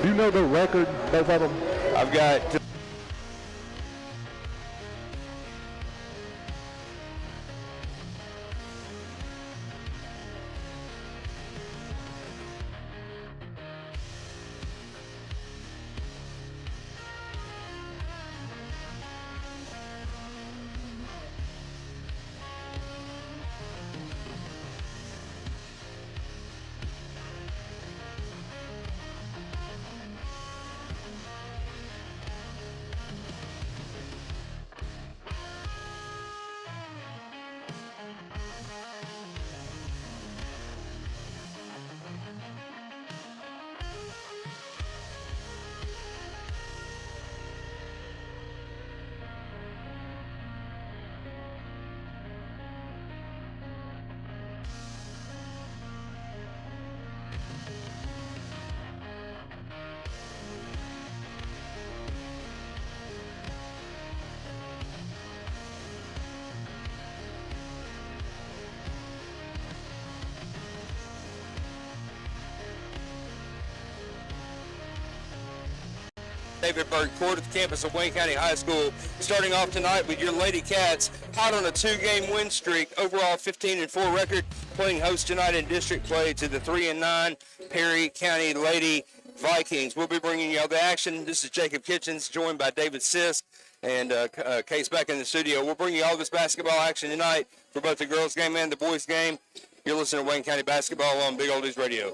Do you know the record, both of them? I've got David Burke Court at the campus of Wayne County High School. Starting off tonight with your Lady Cats, hot on a 2-game win streak, overall 15-4 record, playing host tonight in district play to the 3-9 Perry County Lady Vikings. We'll be bringing you all the action. This is Jacob Kitchens, joined by David Sisk and Case back in the studio. We'll bring you all this basketball action tonight for both the girls' game and the boys' game. You're listening to Wayne County Basketball on Big Oldies Radio.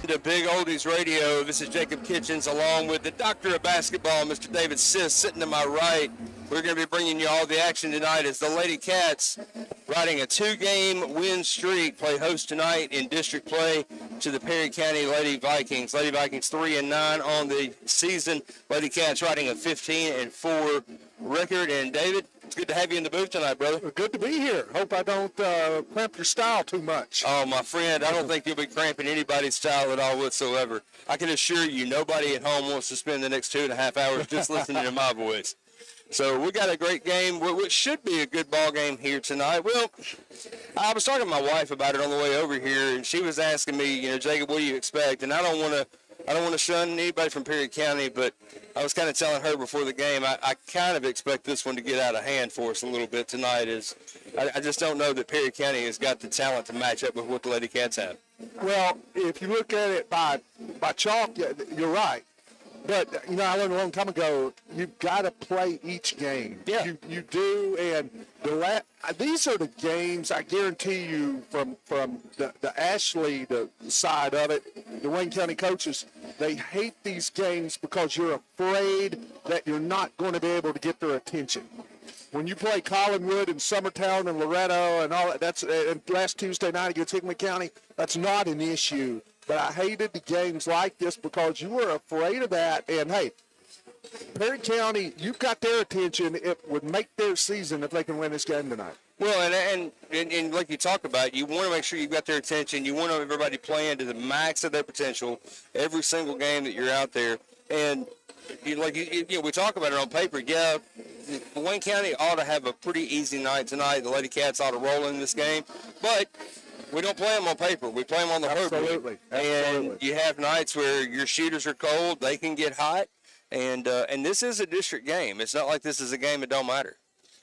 To Big Oldies Radio. This is Jacob Kitchens along with the doctor of basketball, Mr. David Sisk, sitting to my right. We're going to be bringing you all the action tonight as the Lady Cats, riding a 2-game win streak, play host tonight in district play to the Perry County Lady Vikings. Lady Vikings 3-9 on the season. Lady Cats riding a 15-4 record. And David, it's good to have you in the booth tonight, brother. Good to be here. Hope I don't cramp your style too much. Oh, my friend, I don't think you'll be cramping anybody's style at all whatsoever. I can assure you nobody at home wants to spend the next 2.5 hours just listening to my voice. So we got a great game, which should be a good ball game here tonight. Well, I was talking to my wife about it on the way over here, and she was asking me, Jacob, what do you expect? And I don't want to shun anybody from Perry County, but I was kind of telling her before the game, I kind of expect this one to get out of hand for us a little bit tonight. I just don't know that Perry County has got the talent to match up with what the Lady Cats have. Well, if you look at it by chalk, you're right. But, I learned a long time ago, you've got to play each game. Yeah. You do, and these are the games, I guarantee you, from the Ashley side of it, the Wayne County coaches, they hate these games because you're afraid that you're not going to be able to get their attention. When you play Collinwood and Summertown and Loretto and all that, that's last Tuesday night against Hickman County, that's not an issue. But I hated the games like this because you were afraid of that. And, hey, Perry County, you've got their attention. It would make their season if they can win this game tonight. Well, and like you talk about, you want to make sure you've got their attention. You want everybody playing to the max of their potential every single game that you're out there. And we talk about it on paper. Yeah, Wayne County ought to have a pretty easy night tonight. The Lady Cats ought to roll in this game, but we don't play them on paper. We play them on the road. Absolutely. And you have nights where your shooters are cold, they can get hot, and this is a district game. It's not like this is a game that don't matter.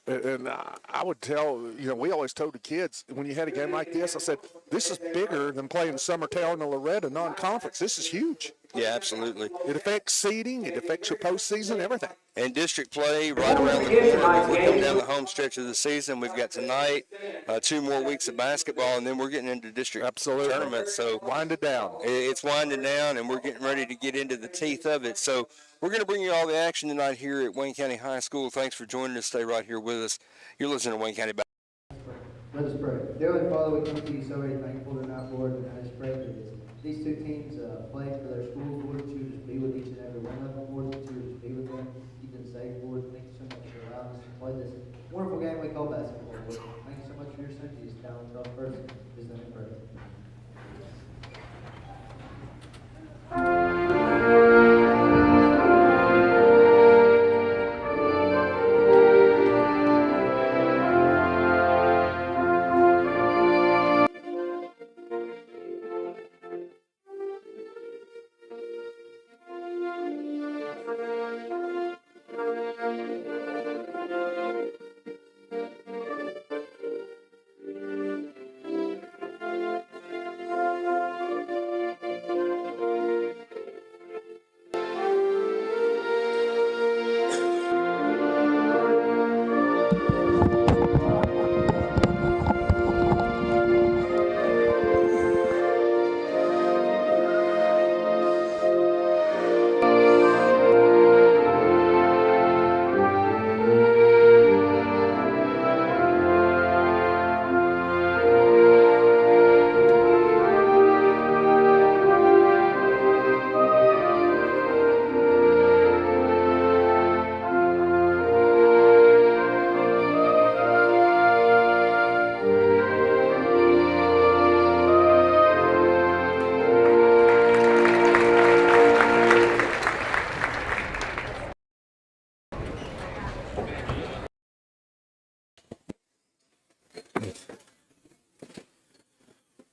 And I would tell, we always told the kids when you had a game like this, I said, this is bigger than playing Summertown and Loretta non-conference. This is huge. Yeah, absolutely. It affects seeding. It affects your postseason, everything. And district play right around the corner. We're coming down the home stretch of the season. We've got tonight, 2 more weeks of basketball, and then we're getting into district tournaments. So wind it down. It's winding down, and we're getting ready to get into the teeth of it. So we're going to bring you all the action tonight here at Wayne County High School. Thanks for joining us. Stay right here with us. You're listening to Wayne County Basketball. Let us pray. Dear Heavenly Father, we come to you so very thankful tonight, Lord, and I just pray that these two teams playing for their schools, Lord, that you just be with each and every one of them, Lord, that you just be with them, keep them safe, Lord. Thank you so much for allowing us to play this wonderful game we call basketball, Lord. Thank you so much for your son, Jesus, down on the cross first. His name we pray.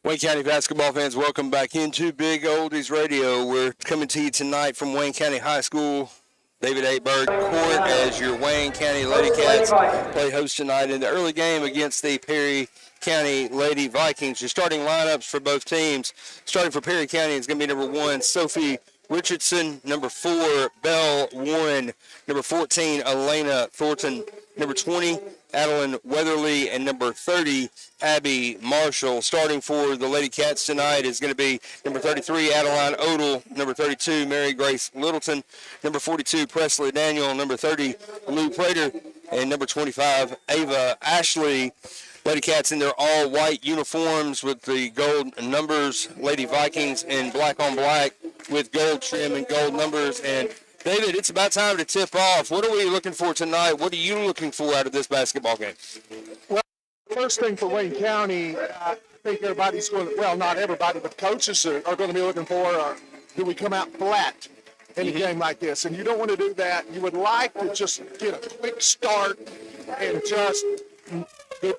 Wayne County basketball fans, welcome back into Big Oldies Radio. We're coming to you tonight from Wayne County High School. David A. Bird court as your Wayne County Lady Cats play host tonight in the early game against the Perry County Lady Vikings. Your starting lineups for both teams, starting for Perry County, is going to be number 1, Sophie Richardson, number 4, Belle Warren, number 14, Elena Thornton, number 20, Adeline Weatherly, and number 30, Abby Marshall. Starting for the Lady Cats tonight is going to be number 33, Adeline Odell, number 32, Mary Grace Littleton, number 42, Presley Daniel, number 30, Lou Prater, and number 25, Ava Ashley. Lady Cats in their all-white uniforms with the gold numbers. Lady Vikings in black on black with gold trim and gold numbers. And David, it's about time to tip off. What are we looking for tonight? What are you looking for out of this basketball game? Well, first thing for Wayne County, I think everybody's going to, well, not everybody, but coaches are going to be looking for, do we come out flat in a game like this? And you don't want to do that. You would like to just get a quick start and just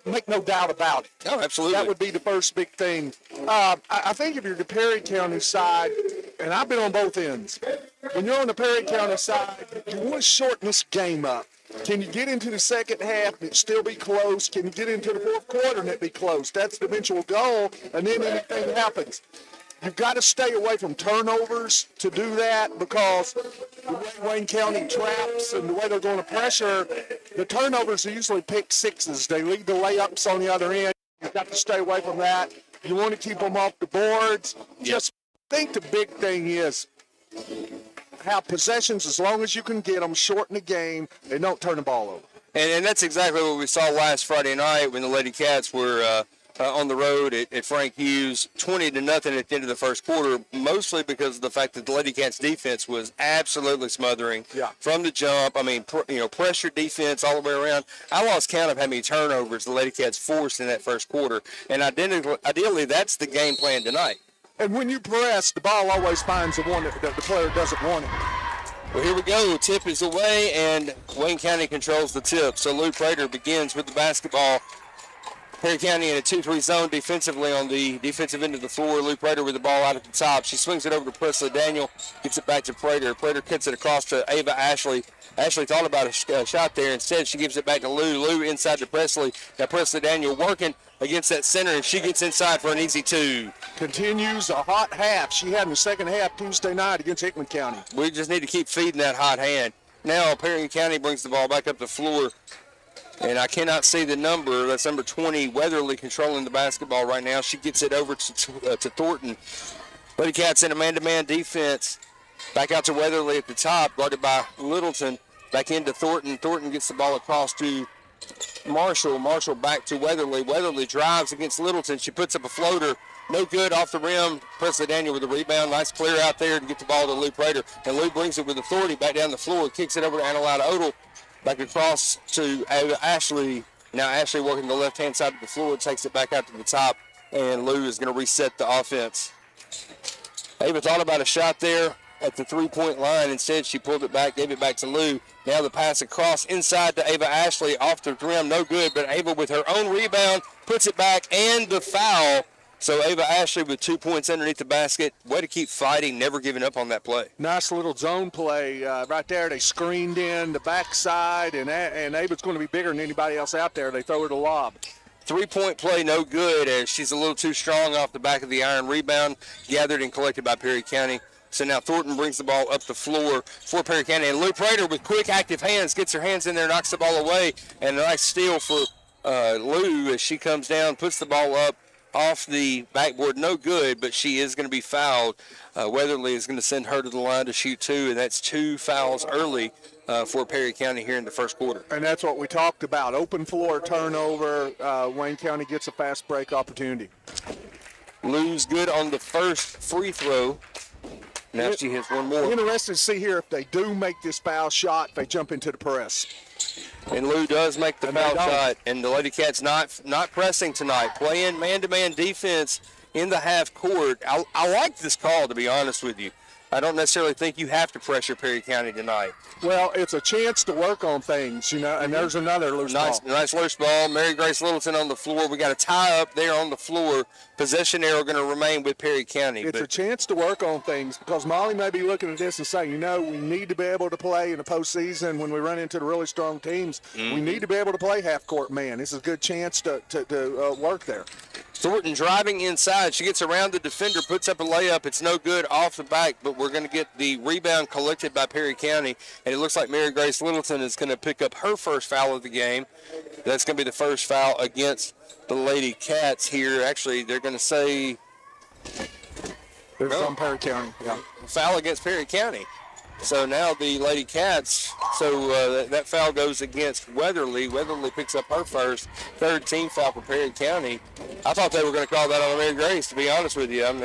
make no doubt about it. Oh, absolutely. That would be the first big thing. I think if you're the Perry County side, and I've been on both ends, when you're on the Perry County side, you want to shorten this game up. Can you get into the second half and it still be close? Can you get into the fourth quarter and it be close? That's the eventual goal, and then anything happens. You've got to stay away from turnovers to do that, because the way Wayne County traps and the way they're going to pressure, the turnovers are usually pick sixes. They lead the layups on the other end. You've got to stay away from that. You want to keep them off the boards. Just think the big thing is have possessions as long as you can get them, shorten the game, and don't turn the ball over. And that's exactly what we saw last Friday night when the Lady Cats were on the road at Frank Hughes, 20-0 at the end of the first quarter, mostly because of the fact that the Lady Cats defense was absolutely smothering from the jump. I mean, pressure defense all the way around. I lost count of how many turnovers the Lady Cats forced in that first quarter, and ideally that's the game plan tonight. And when you press, the ball always finds the one that the player doesn't want it. Well, here we go. Tip is away, and Wayne County controls the tip. So Lou Prater begins with the basketball. Perry County in a 2-3 zone defensively on the defensive end of the floor. Lou Prater with the ball out at the top. She swings it over to Presley Daniel, gets it back to Prater. Prater cuts it across to Ava Ashley. Ashley thought about a shot there. Instead, she gives it back to Lou. Lou inside to Presley. Now Presley Daniel working against that center, and she gets inside for an easy 2. Continues a hot half she had in the second half Tuesday night against Hickman County. We just need to keep feeding that hot hand. Now Perry County brings the ball back up the floor. And I cannot see the number. That's number 20, Weatherly, controlling the basketball right now. She gets it over to Thornton. Lady Cats in a man-to-man defense. Back out to Weatherly at the top, guarded by Littleton. Back into Thornton. Thornton gets the ball across to Marshall. Marshall back to Weatherly. Weatherly drives against Littleton. She puts up a floater. No good off the rim. Presley Daniel with the rebound. Nice clear out there to get the ball to Lou Prater. And Lou brings it with authority back down the floor. Kicks it over to Annalisa Odell. Back across to Ashley. Now Ashley working the left-hand side of the floor, takes it back out to the top, and Lou is going to reset the offense. Ava thought about a shot there at the three-point line. Instead, she pulled it back, gave it back to Lou. Now the pass across inside to Ava Ashley, off the rim, no good, but Ava with her own rebound puts it back, and the foul. So Ava Ashley with 2 points underneath the basket. Way to keep fighting, never giving up on that play. Nice little zone play right there. They screened in the backside, and Ava's going to be bigger than anybody else out there. They throw her the lob. 3-point play, no good, as she's a little too strong off the back of the iron. Rebound gathered and collected by Perry County. So now Thornton brings the ball up the floor for Perry County. And Lou Prater with quick, active hands, gets her hands in there, knocks the ball away. And a nice steal for Lou as she comes down, puts the ball up off the backboard. No good, but she is going to be fouled. Weatherly is going to send her to the line to shoot 2, and that's 2 fouls early for Perry County here in the first quarter. And that's what we talked about. Open floor turnover. Wayne County gets a fast break opportunity. Lou's good on the first free throw. Now she hits one more. Interested to see here if they do make this foul shot, they jump into the press. And Lou does make the foul shot, and the Lady Cats not pressing tonight, playing man-to-man defense in the half court. I like this call, to be honest with you. I don't necessarily think you have to pressure Perry County tonight. Well, it's a chance to work on things, you know, and there's another loose ball. Nice loose ball. Mary Grace Littleton on the floor. We got a tie up there on the floor. Possession arrow going to remain with Perry County. It's a chance to work on things because Molly may be looking at this and saying, you know, we need to be able to play in the postseason when we run into the really strong teams. We need to be able to play half-court man. This is a good chance to work there. Thornton driving inside. She gets around the defender, puts up a layup. It's no good off the back, but we're going to get the rebound collected by Perry County. And it looks like Mary Grace Littleton is going to pick up her first foul of the game. That's going to be the first foul against the Lady Cats here. Actually, they're going to say There's from Perry County. Yeah. Foul against Perry County. So now the Lady Cats, that foul goes against Weatherly. Weatherly picks up her first, third team foul for Perry County. I thought they were going to call that on Mary Grace, to be honest with you. I'm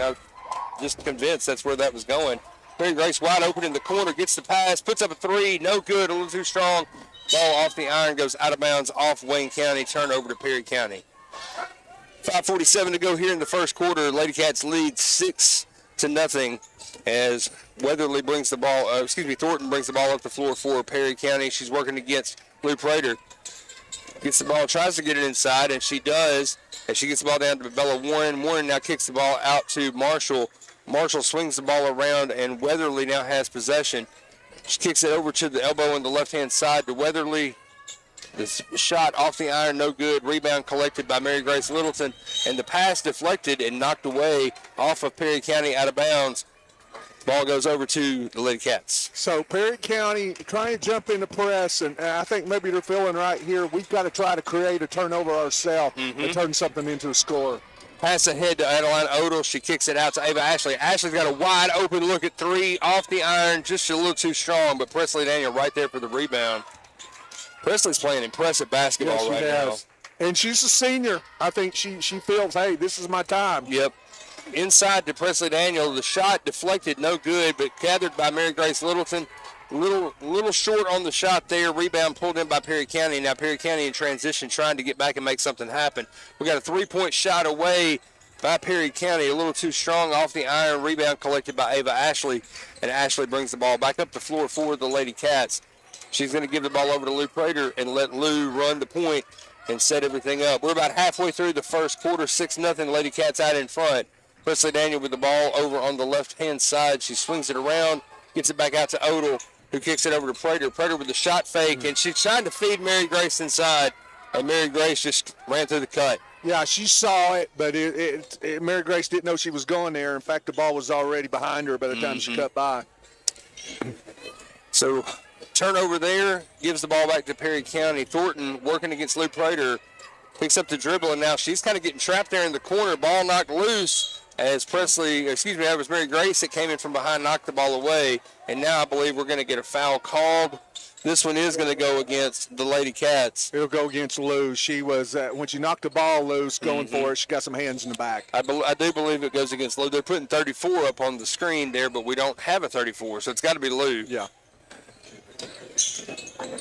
just convinced that's where that was going. Mary Grace wide open in the corner, gets the pass, puts up a 3, no good, a little too strong. Ball off the iron, goes out of bounds off Wayne County, turnover to Perry County. 5:47 to go here in the first quarter. Lady Cats lead 6-0 as Weatherly brings the ball, Thornton brings the ball up the floor for Perry County. She's working against Lou Prater. Gets the ball, tries to get it inside, and she does. And she gets the ball down to Bella Warren. Warren now kicks the ball out to Marshall. Marshall swings the ball around, and Weatherly now has possession. She kicks it over to the elbow on the left-hand side to Weatherly. The shot off the iron, no good. Rebound collected by Mary Grace Littleton. And the pass deflected and knocked away off of Perry County out of bounds. Ball goes over to the Lady Cats. So Perry County trying to jump in the press, and I think maybe they're feeling right here. We've got to try to create a turnover ourselves and turn something into a score. Pass ahead to Adeline Odell. She kicks it out to Ava Ashley. Ashley's got a wide open look at 3 off the iron, just a little too strong, but Presley Daniel right there for the rebound. Presley's playing impressive basketball right now. And she's a senior. I think she feels, hey, this is my time. Yep. Inside to Presley Daniel. The shot deflected, no good, but gathered by Mary Grace Littleton. Little short on the shot there. Rebound pulled in by Perry County. Now Perry County in transition trying to get back and make something happen. We got a 3-point shot away by Perry County, a little too strong off the iron. Rebound collected by Ava Ashley, and Ashley brings the ball back up the floor for the Lady Cats. She's going to give the ball over to Lou Prater and let Lou run the point and set everything up. We're about halfway through the first quarter, 6-0, Lady Cats out in front. Presley Daniel with the ball over on the left-hand side. She swings it around, gets it back out to Odell, who kicks it over to Prater. Prater with the shot fake, and she's trying to feed Mary Grace inside, and Mary Grace just ran through the cut. Yeah, she saw it, but Mary Grace didn't know she was going there. In fact, the ball was already behind her by the time she cut by. So turnover there, gives the ball back to Perry County. Thornton working against Lou Prater, picks up the dribble, and now she's kind of getting trapped there in the corner. Ball knocked loose as that was Mary Grace that came in from behind, knocked the ball away, and now I believe we're going to get a foul called. This one is going to go against the Lady Cats. It'll go against Lou. She was, when she knocked the ball loose going for it, she got some hands in the back. I do believe it goes against Lou. They're putting 34 up on the screen there, but we don't have a 34, so it's got to be Lou. Yeah.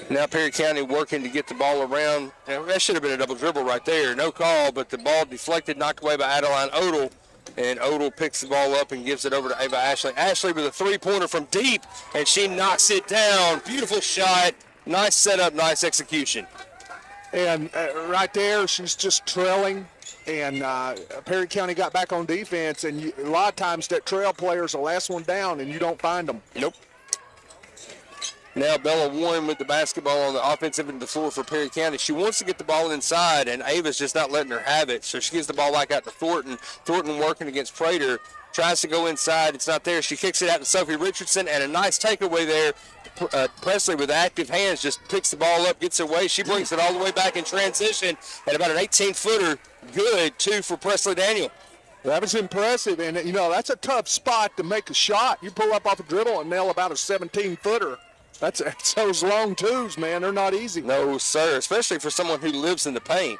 Now Perry County working to get the ball around. Now, that should have been a double dribble right there. No call, but the ball deflected, knocked away by Adeline Odell. And Odell picks the ball up and gives it over to Ava Ashley. Ashley with a three-pointer from deep, and she knocks it down. Beautiful shot. Nice setup, nice execution. And right there, she's just trailing. And Perry County got back on defense. And a lot of times that trail player is the last one down, and you don't find them. Nope. Now Bella Warren with the basketball on the offensive end of the floor for Perry County. She wants to get the ball inside, and Ava's just not letting her have it. So she gives the ball back out to Thornton. Thornton working against Prater. Tries to go inside. It's not there. She kicks it out to Sophie Richardson, and a nice takeaway there. Presley with active hands just picks the ball up, gets away. She brings it all the way back in transition at about an 18-footer. Good, two for Presley Daniel. That was impressive, and, that's a tough spot to make a shot. You pull up off a dribble and nail about a 17-footer. That's those long twos, man. They're not easy. No, sir, especially for someone who lives in the paint.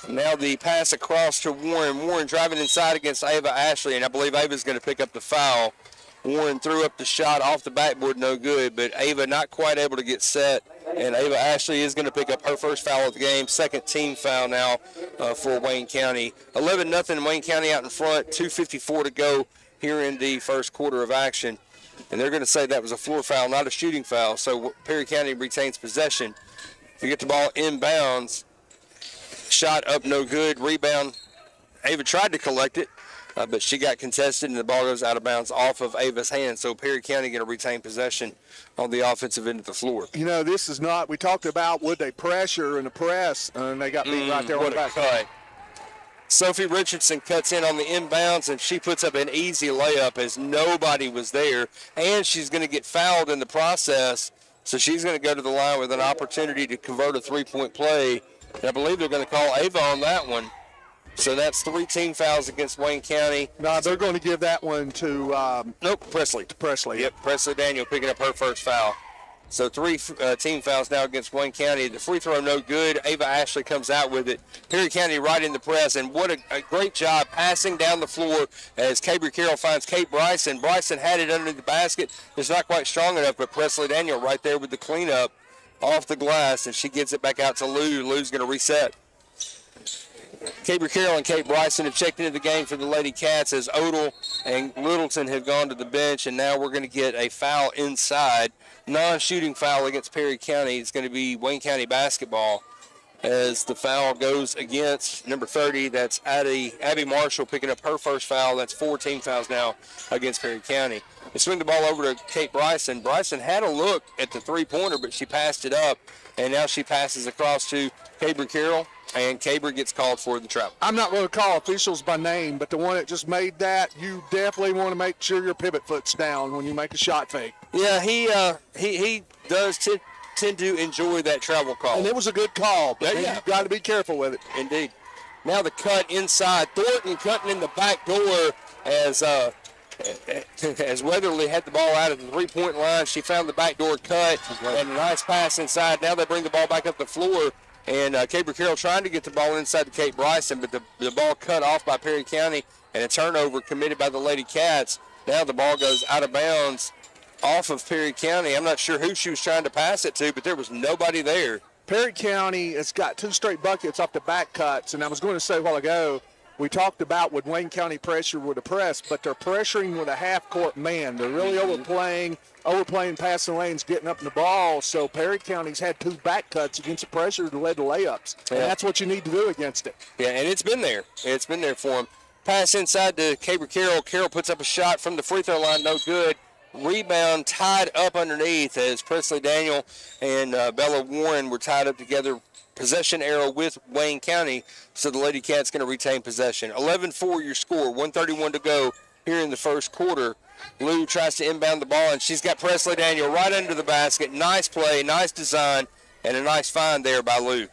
Now the pass across to Warren. Warren driving inside against Ava Ashley, and I believe Ava's going to pick up the foul. Warren threw up the shot off the backboard, no good, but Ava not quite able to get set, and Ava Ashley is going to pick up her first foul of the game, second team foul now for Wayne County. 11-0, Wayne County out in front, 2:54 to go here in the first quarter of action. And they're going to say that was a floor foul, not a shooting foul. So Perry County retains possession. If you get the ball inbounds, shot up no good, rebound. Ava tried to collect it, but she got contested, and the ball goes out of bounds off of Ava's hand. So Perry County going to retain possession on the offensive end of the floor. This is not, we talked about would they pressure in the press, and they got beat right there on the back. Cut. Sophie Richardson cuts in on the inbounds, and she puts up an easy layup as nobody was there, and she's going to get fouled in the process, so she's going to go to the line with an opportunity to convert a three-point play, and I believe they're going to call Ava on that one. So that's 3 team fouls against Wayne County. No, they're going to give that one to Presley. To Presley. Yep, Presley Daniel picking up her first foul. So 3 team fouls now against Wayne County. The free throw no good. Ava Ashley comes out with it. Perry County right in the press, and what a great job passing down the floor as Cabry Carroll finds Kate Bryson. Bryson had it under the basket. It's not quite strong enough, but Presley Daniel right there with the cleanup off the glass, and she gives it back out to Lou. Lou's going to reset. Cabry Carroll and Kate Bryson have checked into the game for the Lady Cats as Odell and Littleton have gone to the bench, and now we're going to get a foul inside. Non-shooting foul against Perry County. It's going to be Wayne County basketball as the foul goes against number 30. That's Abby Marshall picking up her first foul. That's 4 team fouls now against Perry County. They swing the ball over to Kate Bryson. Bryson had a look at the three-pointer, but she passed it up, and now she passes across to Cabry Carroll, and Cabry gets called for the travel. I'm not going to call officials by name, but the one that just made that, you definitely want to make sure your pivot foot's down when you make a shot fake. Yeah, he does tend to enjoy that travel call. And it was a good call, but Yeah. you've got to be careful with it. Indeed. Now the cut inside. Thornton cutting in the back door as Weatherly had the ball out of the three-point line. She found the back door cut and a nice pass inside. Now they bring the ball back up the floor. And Cabry Carroll trying to get the ball inside to Kate Bryson, but the ball cut off by Perry County and a turnover committed by the Lady Cats. Now the ball goes out of bounds off of Perry County. I'm not sure who she was trying to pass it to, but there was nobody there. Perry County has got 2 straight buckets off the back cuts, and I was going to say a while ago, we talked about with Wayne County pressure with the press, but they're pressuring with a half-court man. They're really overplaying passing lanes, getting up in the ball. So Perry County's had 2 back cuts against the pressure that led to layups. And that's what you need to do against it. Yeah, and it's been there. It's been there for him. Pass inside to Caber Carroll. Carroll puts up a shot from the free throw line, no good. Rebound tied up underneath as Presley Daniel and Bella Warren were tied up together. Possession arrow with Wayne County, so the Lady Cats going to retain possession. 11-4 your score, 1:31 to go here in the first quarter. Lou tries to inbound the ball, and she's got Presley Daniel right under the basket. Nice play, nice design, and a nice find there by Lou.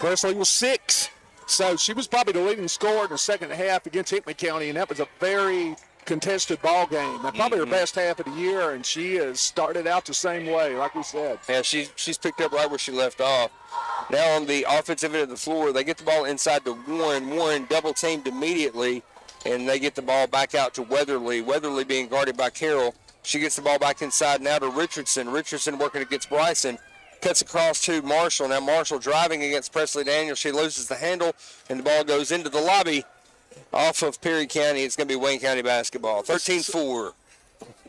Presley was 6, so she was probably the leading scorer in the second half against Hickman County, and that was a very contested ball game. And probably her best half of the year, and she has started out the same way, like we said. Yeah, she's picked up right where she left off. Now on the offensive end of the floor, they get the ball inside to Warren. Warren double-teamed immediately, and they get the ball back out to Weatherly. Weatherly being guarded by Carroll. She gets the ball back inside now to Richardson. Richardson working against Bryson. Cuts across to Marshall. Now Marshall driving against Presley Daniel. She loses the handle, and the ball goes into the lobby off of Perry County. It's going to be Wayne County basketball. 13-4.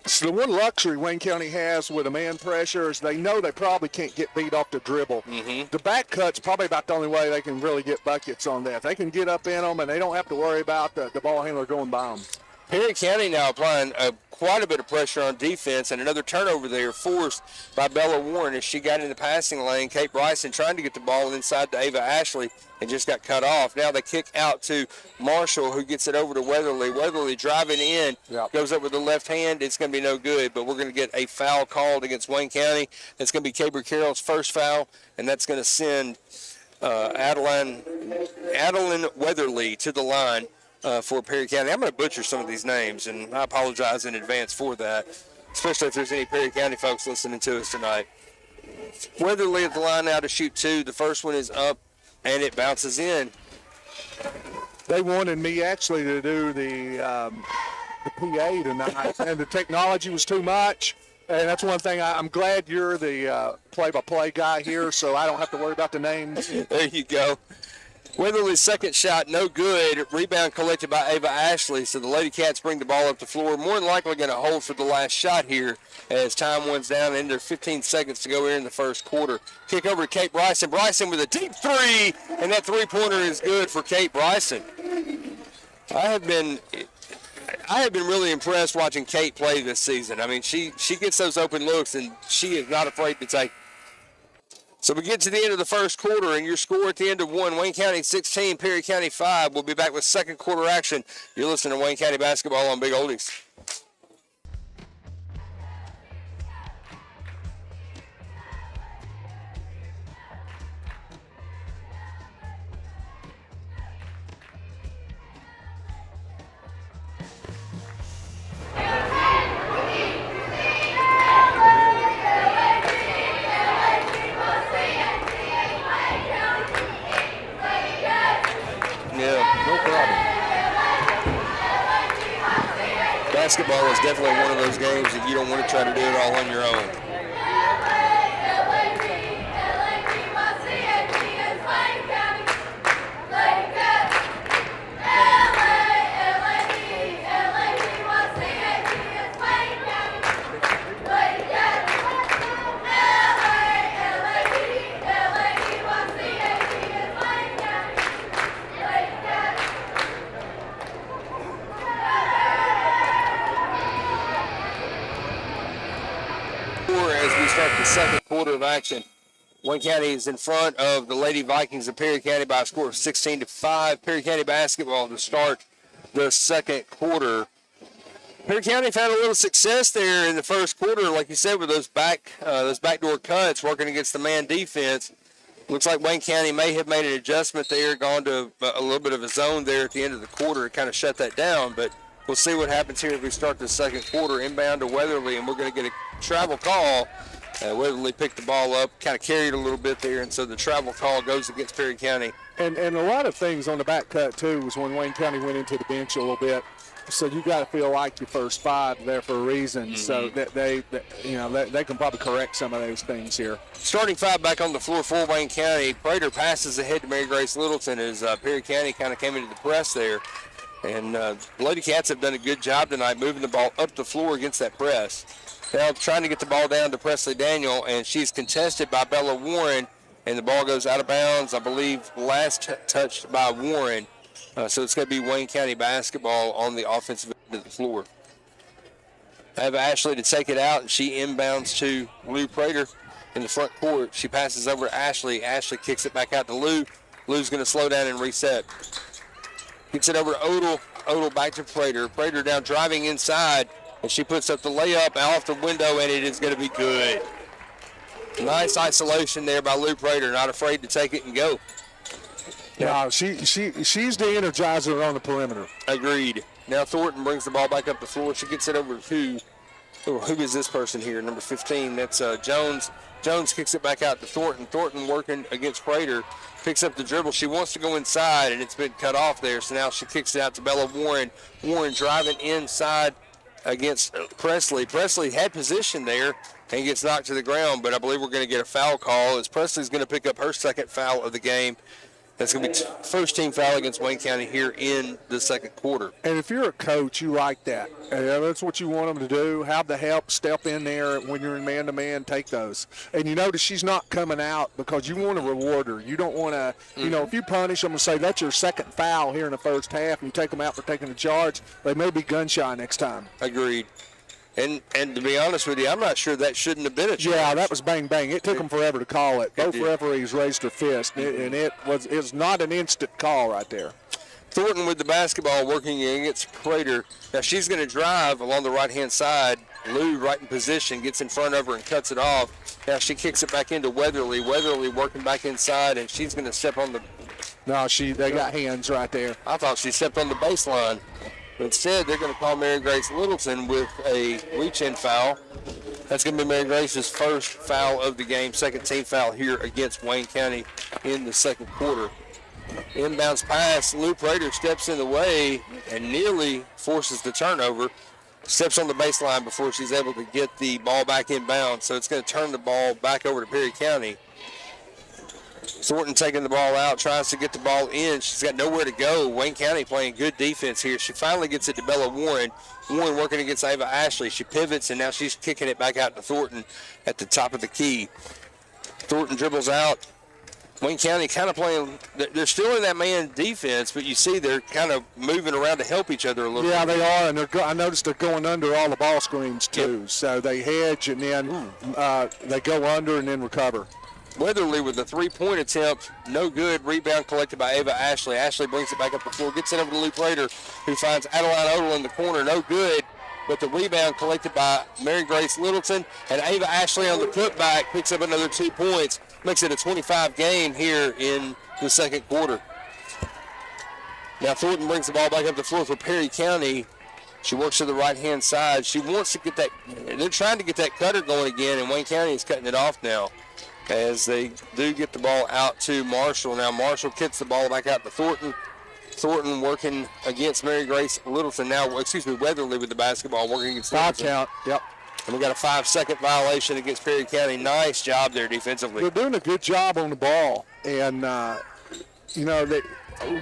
So the one luxury Wayne County has with a man pressure is they know they probably can't get beat off the dribble. The back cut's probably about the only way they can really get buckets on that. They can get up in them, and they don't have to worry about the ball handler going by them. Perry County now applying quite a bit of pressure on defense, and another turnover there forced by Bella Warren as she got in the passing lane. Kate Bryson trying to get the ball inside to Ava Ashley and just got cut off. Now they kick out to Marshall, who gets it over to Weatherly. Weatherly driving in, goes up with the left hand. It's going to be no good, but we're going to get a foul called against Wayne County. That's going to be Caber Carroll's first foul, and that's going to send Adeline Weatherly to the line for Perry County. I'm going to butcher some of these names, and I apologize in advance for that, especially if there's any Perry County folks listening to us tonight. Weatherly at the line now to shoot 2. The first one is up, and it bounces in. They wanted me actually to do the PA tonight, and the technology was too much. And that's one thing. I'm glad you're the play-by-play guy here, so I don't have to worry about the names. There you go. Weatherly's second shot, no good. Rebound collected by Ava Ashley, so the Lady Cats bring the ball up the floor. More than likely going to hold for the last shot here as time winds down and there's 15 seconds to go here in the first quarter. Kick over to Kate Bryson. Bryson with a deep 3, and that three-pointer is good for Kate Bryson. I have been really impressed watching Kate play this season. I mean, she gets those open looks, and she is not afraid to take. So we get to the end of the first quarter, and your score at the end of 1, Wayne County 16, Perry County 5. We'll be back with second quarter action. You're listening to Wayne County basketball on Big Oldies. Basketball is definitely one of those games that you don't want to try to do it all on your own. Second quarter of action. Wayne County is in front of the Lady Vikings of Perry County by a score of 16-5. Perry County basketball to start the second quarter. Perry County found a little success there in the first quarter, like you said, with those backdoor cuts working against the man defense. Looks like Wayne County may have made an adjustment there, gone to a little bit of a zone there at the end of the quarter and kind of shut that down, but we'll see what happens here if we start the second quarter. Inbound to Weatherly, and we're going to get a travel call. Weatherly picked the ball up, kind of carried a little bit there, and so the travel call goes against Perry County And a lot of things on the back cut, too, was when Wayne County went into the bench a little bit. So you got to feel like your first five there for a reason. So that they can probably correct some of those things here. Starting five back on the floor for Wayne County. Prater passes ahead to Mary Grace Littleton as Perry County kind of came into the press there. And the Lady Cats have done a good job tonight moving the ball up the floor against that press. Now trying to get the ball down to Presley Daniel, and she's contested by Bella Warren, and the ball goes out of bounds, I believe, last touched by Warren. So it's going to be Wayne County basketball on the offensive end of the floor. I have Ashley to take it out, and she inbounds to Lou Prater in the front court. She passes over to Ashley. Ashley kicks it back out to Lou. Lou's going to slow down and reset. Gets it over to Odell. Odell back to Prater. Prater now driving inside, and she puts up the layup off the window, and it is going to be good. Nice isolation there by Lou Prater, not afraid to take it and go. Yeah, she's the energizer on the perimeter. Agreed. Now Thornton brings the ball back up the floor. She gets it over to who is this person here? Number 15. That's Jones. Jones kicks it back out to Thornton. Thornton working against Prater. Picks up the dribble. She wants to go inside, and it's been cut off there. So now she kicks it out to Bella Warren. Warren driving inside against Presley. Presley had position there and gets knocked to the ground, but I believe we're going to get a foul call as Presley's going to pick up her second foul of the game. That's going to be first team foul against Wayne County here in the second quarter. And if you're a coach, you like that. That's what you want them to do. Have the help, step in there when you're in man-to-man, take those. And you notice she's not coming out because you want to reward her. You don't want to, if you punish them and say that's your second foul here in the first half and you take them out for taking a charge, they may be gun shy next time. Agreed. And to be honest with you, I'm not sure that shouldn't have been a charge. Yeah, that was bang, bang. It took them forever to call it. Both referees raised their fist, and it was not an instant call right there. Thornton with the basketball working against Prater. Now she's going to drive along the right-hand side. Lou right in position, gets in front of her and cuts it off. Now she kicks it back into Weatherly. Weatherly working back inside, and she's going to step on the... No, they got hands right there. I thought she stepped on the baseline. But instead, they're going to call Mary Grace Littleton with a reach-in foul. That's going to be Mary Grace's first foul of the game, second team foul here against Wayne County in the second quarter. Inbounds pass, Lou Prater steps in the way and nearly forces the turnover. Steps on the baseline before she's able to get the ball back inbounds. So it's going to turn the ball back over to Perry County. Thornton taking the ball out, tries to get the ball in. She's got nowhere to go. Wayne County playing good defense here. She finally gets it to Bella Warren. Warren working against Ava Ashley. She pivots, and now she's kicking it back out to Thornton at the top of the key. Thornton dribbles out. Wayne County kind of playing, they're still in that man defense, but you see they're kind of moving around to help each other a little bit. Yeah, they are, and I noticed they're going under all the ball screens too. Yep. So they hedge, and then they go under and then recover. Weatherly with a three-point attempt, no good. Rebound collected by Ava Ashley. Ashley brings it back up the floor, gets it over to Lou Prater, who finds Adeline Odell in the corner, no good. But the rebound collected by Mary Grace Littleton, and Ava Ashley on the putback picks up another 2 points, makes it a 25 game here in the second quarter. Now Thornton brings the ball back up the floor for Perry County. She works to the right-hand side. She wants to get that, they're trying to get that cutter going again, and Wayne County is cutting it off now as they do get the ball out to Marshall. Now Marshall kicks the ball back out to Thornton. Thornton working against Mary Grace Littleton now, Weatherly with the basketball working against Littleton. Foul count, yep. And we got a 5-second violation against Perry County. Nice job there defensively. They're doing a good job on the ball. And,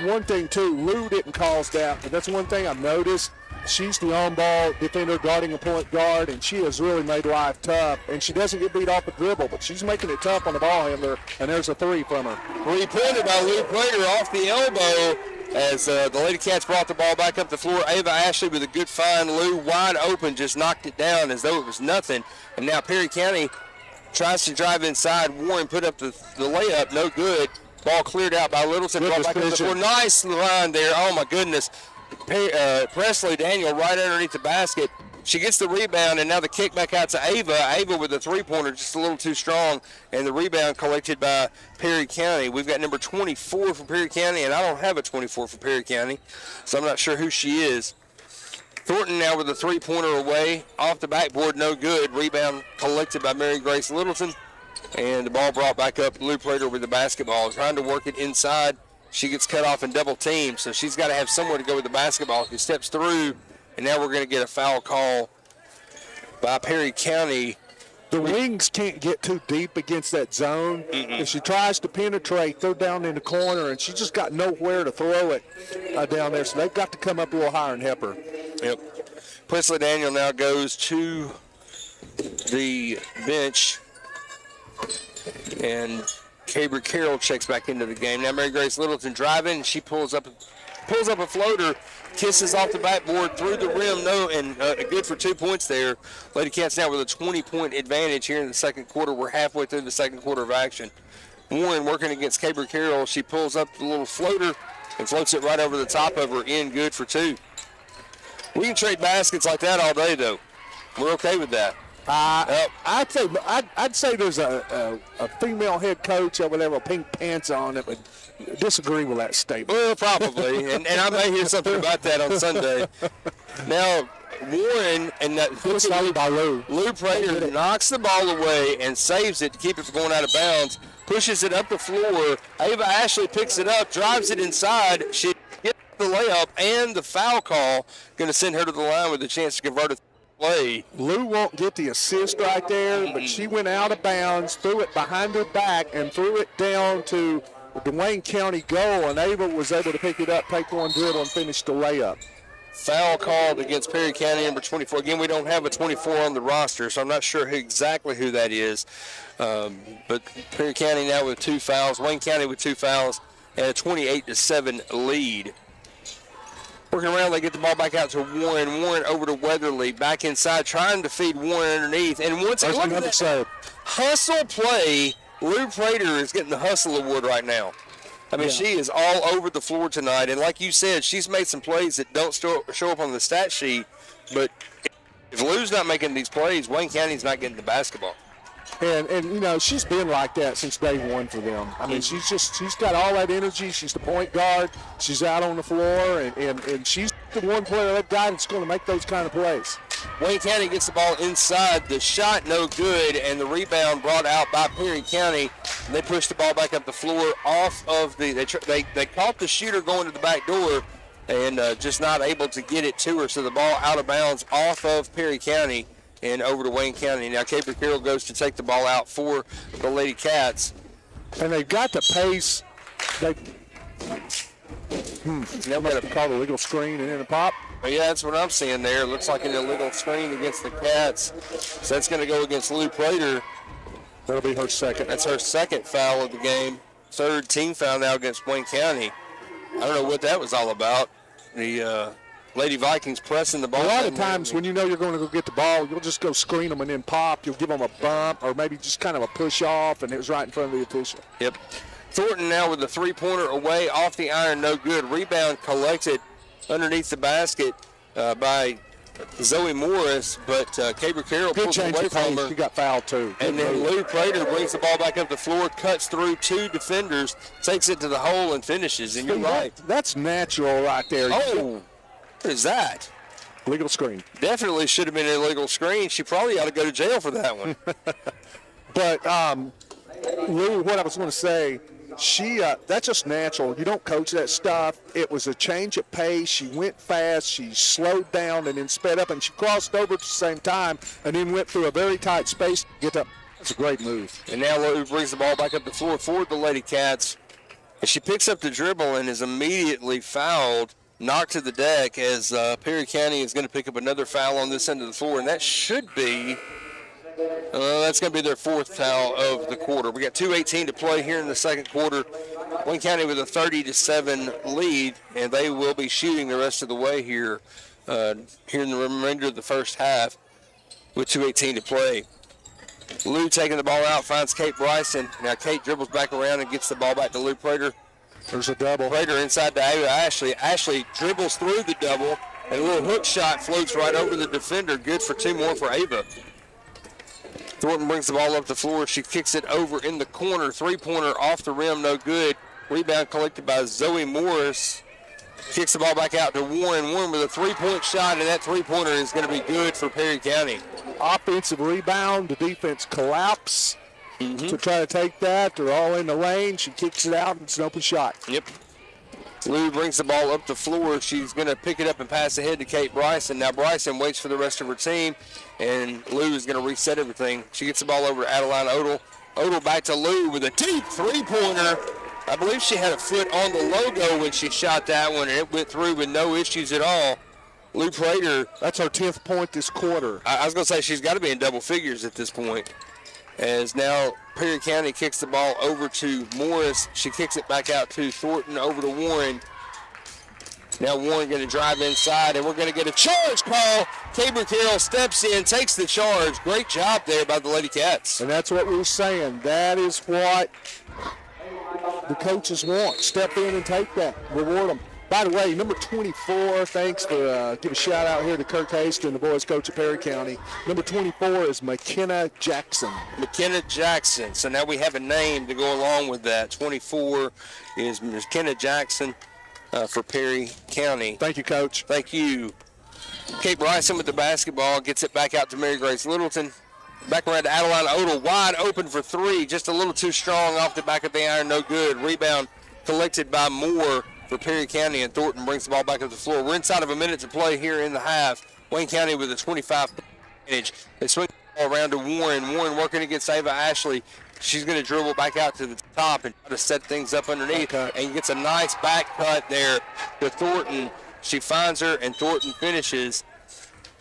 one thing, too, Lou didn't cause that, but that's one thing I've noticed. She's the on-ball defender guarding a point guard, and she has really made life tough. And she doesn't get beat off the dribble, but she's making it tough on the ball handler, and there's a three from her. Three-pointer by Lou Prater off the elbow as the Lady Cats brought the ball back up the floor. Ava Ashley with a good find. Lou wide open, just knocked it down as though it was nothing. And now Perry County tries to drive inside. Warren put up the layup, no good. Ball cleared out by Littleton. Ball back up the floor. Nice line there. Oh, my goodness. Presley Daniel right underneath the basket. She gets the rebound, and now the kick back out to Ava. Ava with a three-pointer, just a little too strong, and the rebound collected by Perry County. We've got number 24 for Perry County, and I don't have a 24 for Perry County, so I'm not sure who she is. Thornton now with a three-pointer away. Off the backboard, no good. Rebound collected by Mary Grace Littleton, and the ball brought back up. Lou Prater with the basketball, trying to work it inside she gets cut off and double teamed, so she's got to have somewhere to go with the basketball. She steps through, and now we're going to get a foul call by Perry County. The Wings can't get too deep against that zone. If she tries to penetrate, they're down in the corner, and she just got nowhere to throw it down there. So they've got to come up a little higher and help her. Yep. Presley Daniel now goes to the bench, and Caber Carroll checks back into the game. Now Mary Grace Littleton driving. She pulls up a floater, kisses off the backboard through the rim, good for 2 points there. Lady Cats now with a 20-point advantage here in the second quarter. We're halfway through the second quarter of action. Warren working against Caber Carroll. She pulls up the little floater and floats it right over the top of her, in, good for 2. We can trade baskets like that all day, though. We're okay with that. I'd say there's a female head coach over there with pink pants on that would disagree with that statement. Well, probably, and I may hear something about that on Sunday. Now, Warren and Lou Prater knocks the ball away and saves it to keep it from going out of bounds, pushes it up the floor. Ava Ashley picks it up, drives it inside. She gets the layup and the foul call, going to send her to the line with a chance to convert it. Play. Lou won't get the assist right there, but she went out of bounds, threw it behind her back, and threw it down to the Wayne County goal, and Ava was able to pick it up, take one dribble, and finish the layup. Foul called against Perry County, number 24. Again, we don't have a 24 on the roster, so I'm not sure exactly who that is. But Perry County now with 2 fouls, Wayne County with 2 fouls, and a 28-7 lead. Working around, they get the ball back out to Warren. Warren over to Weatherly, back inside, trying to feed Warren underneath. And once again, look at that hustle play. Lou Prater is getting the hustle award right now. I mean, she is all over the floor tonight. And like you said, she's made some plays that don't show up on the stat sheet. But if Lou's not making these plays, Wayne County's not getting the basketball. And you know, she's been like that since day one for them. I mean, she's got all that energy. She's the point guard. She's out on the floor, and she's the one player they've got that's going to make those kind of plays. Wayne County gets the ball inside. The shot no good, and the rebound brought out by Perry County. They push the ball back up the floor off of the. They caught the shooter going to the back door, and just not able to get it to her. So the ball out of bounds off of Perry County and over to Wayne County. Now Caper Carroll goes to take the ball out for the Lady Cats. And they've got the pace. Now we got to call the illegal screen and then a pop. Well, yeah, that's what I'm seeing there. It looks like an illegal screen against the Cats. So that's going to go against Lou Prater. That'll be her second. That's her second foul of the game. Third team foul now against Wayne County. I don't know what that was all about. The Lady Vikings pressing the ball. A lot of times when you know you're going to go get the ball, you'll just go screen them and then pop. You'll give them a bump or maybe just kind of a push off, and it was right in front of the official. Yep. Thornton now with the three-pointer away off the iron, no good. Rebound collected underneath the basket by Zoe Morris, but Caber Carroll pulls away from her. She got fouled too. And then Lou Prater brings the ball back up the floor, cuts through 2 defenders, takes it to the hole and finishes. And you're right. That's natural right there. Oh, what is that? Legal screen. Definitely should have been an illegal screen. She probably ought to go to jail for that one. But Lou, what I was going to say, that's just natural. You don't coach that stuff. It was a change of pace. She went fast. She slowed down and then sped up, and she crossed over at the same time and then went through a very tight space to get up. That's a great move. And now Lou brings the ball back up the floor for the Lady Cats. And she picks up the dribble and is immediately fouled, knocked to the deck, as Perry County is going to pick up another foul on this end of the floor, and that should be that's going to be their 4th foul of the quarter. We got 2:18 to play here in the second quarter. Wayne County with a 30-7 lead, and they will be shooting the rest of the way here in the remainder of the first half with 2:18 to play. Lou taking the ball out, finds Kate Bryson. Now Kate dribbles back around and gets the ball back to Lou Prater. There's a double. Prater inside to Ava Ashley. Ashley dribbles through the double, and a little hook shot floats right over the defender. Good for 2 more for Ava. Thornton brings the ball up the floor. She kicks it over in the corner. 3-pointer off the rim, no good. Rebound collected by Zoe Morris. Kicks the ball back out to Warren. Warren with a 3-point shot, and that 3-pointer is going to be good for Perry County. Offensive rebound. The defense collapse to try to take that. They're all in the lane. She kicks it out, and it's an open shot. Yep. Lou brings the ball up the floor. She's going to pick it up and pass ahead to Kate Bryson. Now Bryson waits for the rest of her team, and Lou is going to reset everything. She gets the ball over to Adeline Odell. Odell back to Lou with a deep three-pointer. I believe she had a foot on the logo when she shot that one, and it went through with no issues at all. Lou Prater. That's her 10th point this quarter. I was going to say she's got to be in double figures at this point. As now Perry County kicks the ball over to Morris. She kicks it back out to Thornton over to Warren. Now Warren going to drive inside, and we're going to get a charge call. Caber Carroll steps in, takes the charge. Great job there by the Lady Cats. And that's what we were saying. That is what the coaches want. Step in and take that. Reward them. By the way, number 24, thanks for give a shout out here to Kirk Haston, the boys coach at Perry County. Number 24 is McKenna Jackson. McKenna Jackson. So now we have a name to go along with that. 24 is McKenna Jackson for Perry County. Thank you, Coach. Thank you. Kate Bryson with the basketball, gets it back out to Mary Grace Littleton. Back around to Adeline Odell, wide open for three, just a little too strong off the back of the iron, no good. Rebound collected by Moore for Perry County, and Thornton brings the ball back up the floor. We're inside of a minute to play here in the half. Wayne County with a 25 advantage. They swing the ball around to Warren. Warren working against Ava Ashley. She's going to dribble back out to the top and try to set things up underneath, and gets a nice back cut there to Thornton. She finds her, and Thornton finishes.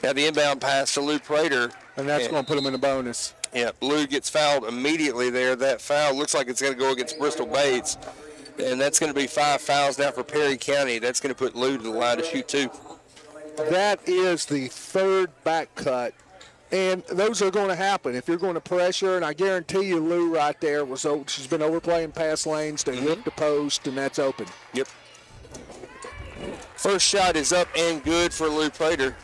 Now the inbound pass to Lou Prater. And that's going to put them in the bonus. Yeah, Lou gets fouled immediately there. That foul looks like it's going to go against Bristol Bates. And that's going to be 5 fouls now for Perry County. That's going to put Lou to the line to shoot 2. That is the third back cut. And those are going to happen if you're going to pressure. And I guarantee you Lou right there she's been overplaying pass lanes. They whip the post, and that's open. Yep. First shot is up and good for Lou Prater.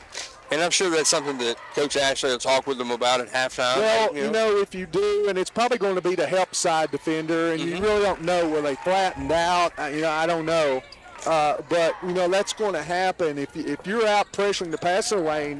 And I'm sure that's something that Coach Ashley will talk with them about at halftime. Well, you know, if you do, and it's probably going to be the help side defender, and you really don't know where they flattened out. I don't know. But, that's going to happen. If you're out pressuring the passing lane,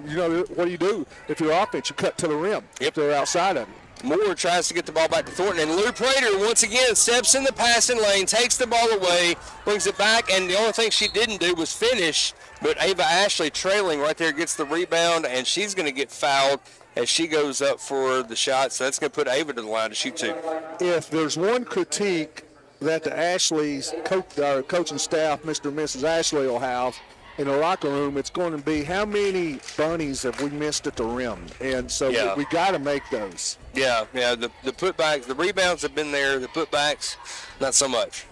what do? If you're offense, you cut to the rim. Yep. If they're outside of it. Moore tries to get the ball back to Thornton, and Lou Prater once again steps in the passing lane, takes the ball away, brings it back, and the only thing she didn't do was finish. But Ava Ashley trailing right there gets the rebound, and she's going to get fouled as she goes up for the shot. So that's going to put Ava to the line to shoot 2. If there's one critique that the Ashley's coaching staff, Mr. and Mrs. Ashley, will have in the locker room, it's going to be how many bunnies have we missed at the rim? And so we got to make those. Yeah, the putbacks, the rebounds have been there. The putbacks, not so much.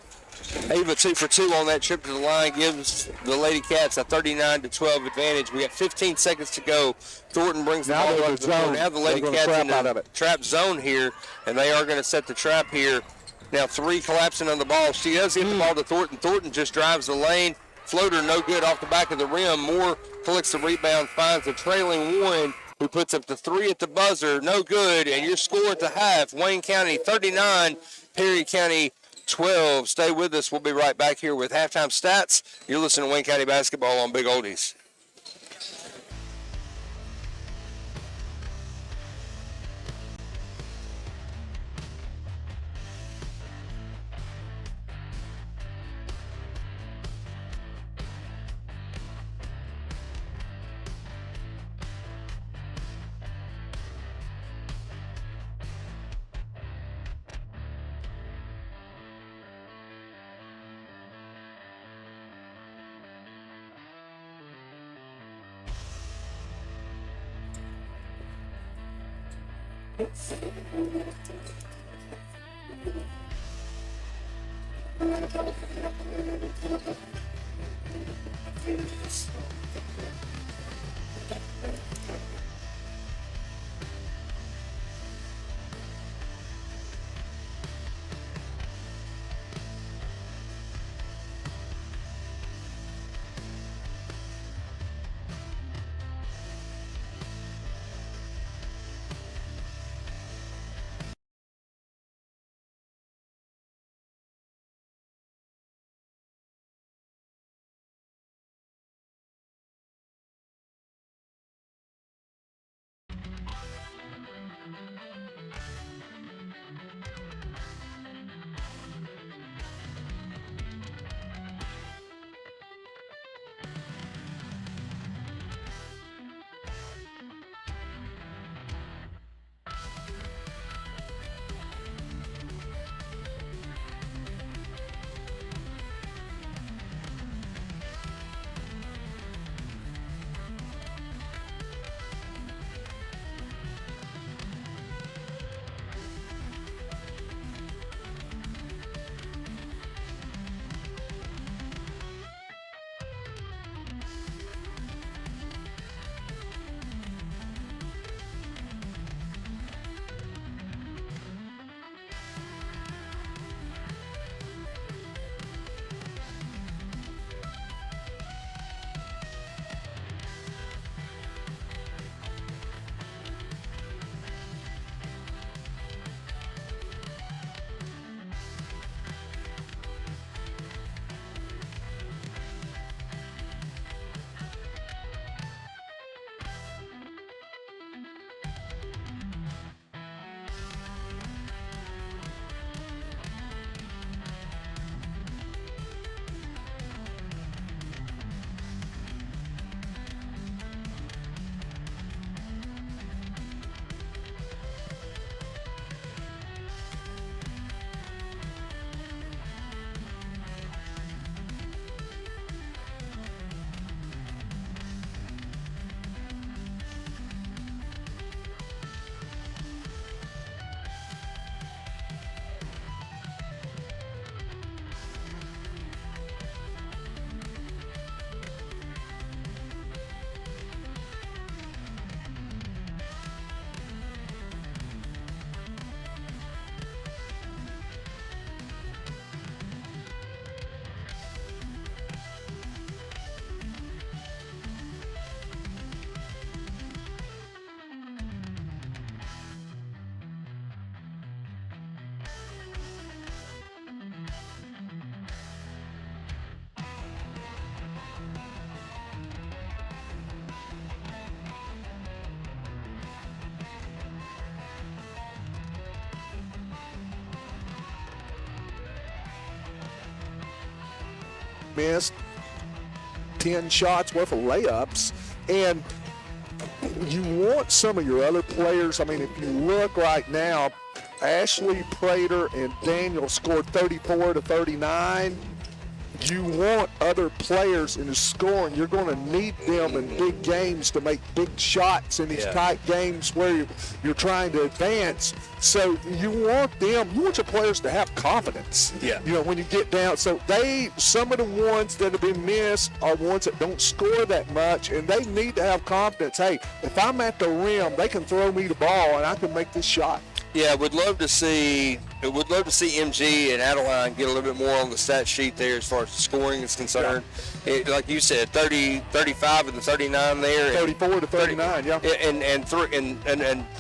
Ava 2 for 2 on that trip to the line gives the Lady Cats a 39-12 advantage. We got 15 seconds to go. Thornton brings the ball up to the floor. Now the Lady Cats in the trap zone here, and they are going to set the trap here. Now 3 collapsing on the ball. She does get the ball to Thornton. Thornton just drives the lane. Floater no good off the back of the rim. Moore collects the rebound, finds the trailing Warren, who puts up the 3 at the buzzer. No good, and your score at the half, Wayne County 39, Perry County 12. Stay with us. We'll be right back here with halftime stats. You're listening to Wayne County Basketball on Big Oldies. missed 10 shots worth of layups. And you want some of your other players. I mean, if you look right now, Ashley, Prater, and Daniel scored 34 to 39. You want other players in the scoring. You're going to need them in big games to make big shots in these tight games where you're trying to advance. So you want them, you want your players to have confidence. Yeah. You know, when you get down. So some of the ones that have been missed are ones that don't score that much, and they need to have confidence. Hey, if I'm at the rim, they can throw me the ball, and I can make this shot. Yeah, would love to see MG and Adeline get a little bit more on the stat sheet there as far as scoring is concerned. Like you said, 35 and the 39 there. 34 to 39, yeah. And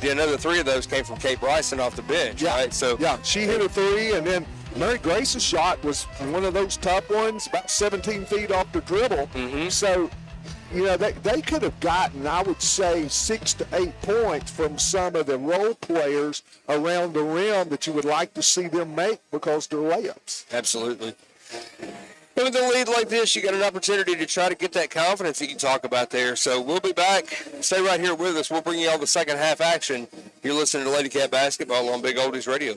another 3 of those came from Kate Bryson off the bench, right? So she hit a 3, and then Mary Grace's shot was one of those tough ones, about 17 feet off the dribble. So, you know, they could have gotten, I would say, 6 to 8 points from some of the role players around the rim that you would like to see them make because they're layups. Absolutely. And with a lead like this, you got an opportunity to try to get that confidence that you talk about there. So we'll be back. Stay right here with us. We'll bring you all the second half action. You're listening to Lady Cat Basketball on Big Oldies Radio.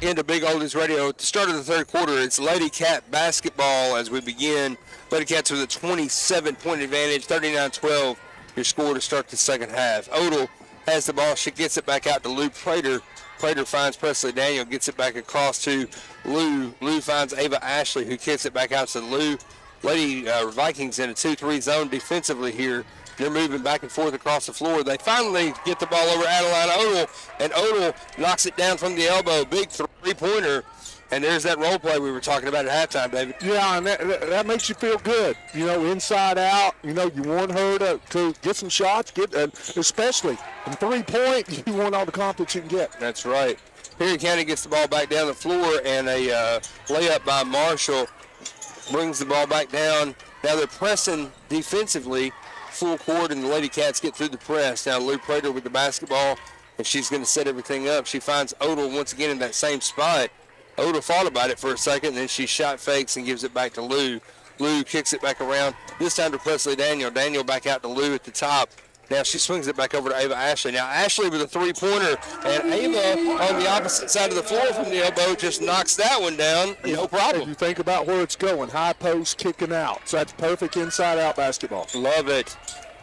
into Big Oldies Radio. At the start of the third quarter, it's Lady Cat basketball as we begin. Lady Cats with a 27-point advantage, 39-12, your score to start the second half. Odell has the ball. She gets it back out to Lou Prater. Prater finds Presley Daniel, gets it back across to Lou. Lou finds Ava Ashley, who kicks it back out to Lou. Lady Vikings in a 2-3 zone defensively here. They're moving back and forth across the floor. They finally get the ball over Adeline Odell, and Odell knocks it down from the elbow. Big three-pointer. And there's that role play we were talking about at halftime, David. Yeah, and that makes you feel good. You know, inside out, you know, you want her to get some shots, especially from three-point, you want all the confidence you can get. That's right. Perry County gets the ball back down the floor, and a layup by Marshall brings the ball back down. Now they're pressing defensively full court, and the Lady Cats get through the press. Now Lou Prater with the basketball, and she's going to set everything up. She finds Odell once again in that same spot. Odell thought about it for a second, and then she shot fakes and gives it back to Lou. Lou kicks it back around, this time to Presley Daniel. Daniel back out to Lou at the top. Now she swings it back over to Ava Ashley. Now Ashley with a three-pointer, and Ava on the opposite side of the floor from the elbow just knocks that one down. No problem. If you think about where it's going, high post kicking out. So that's perfect inside-out basketball. Love it.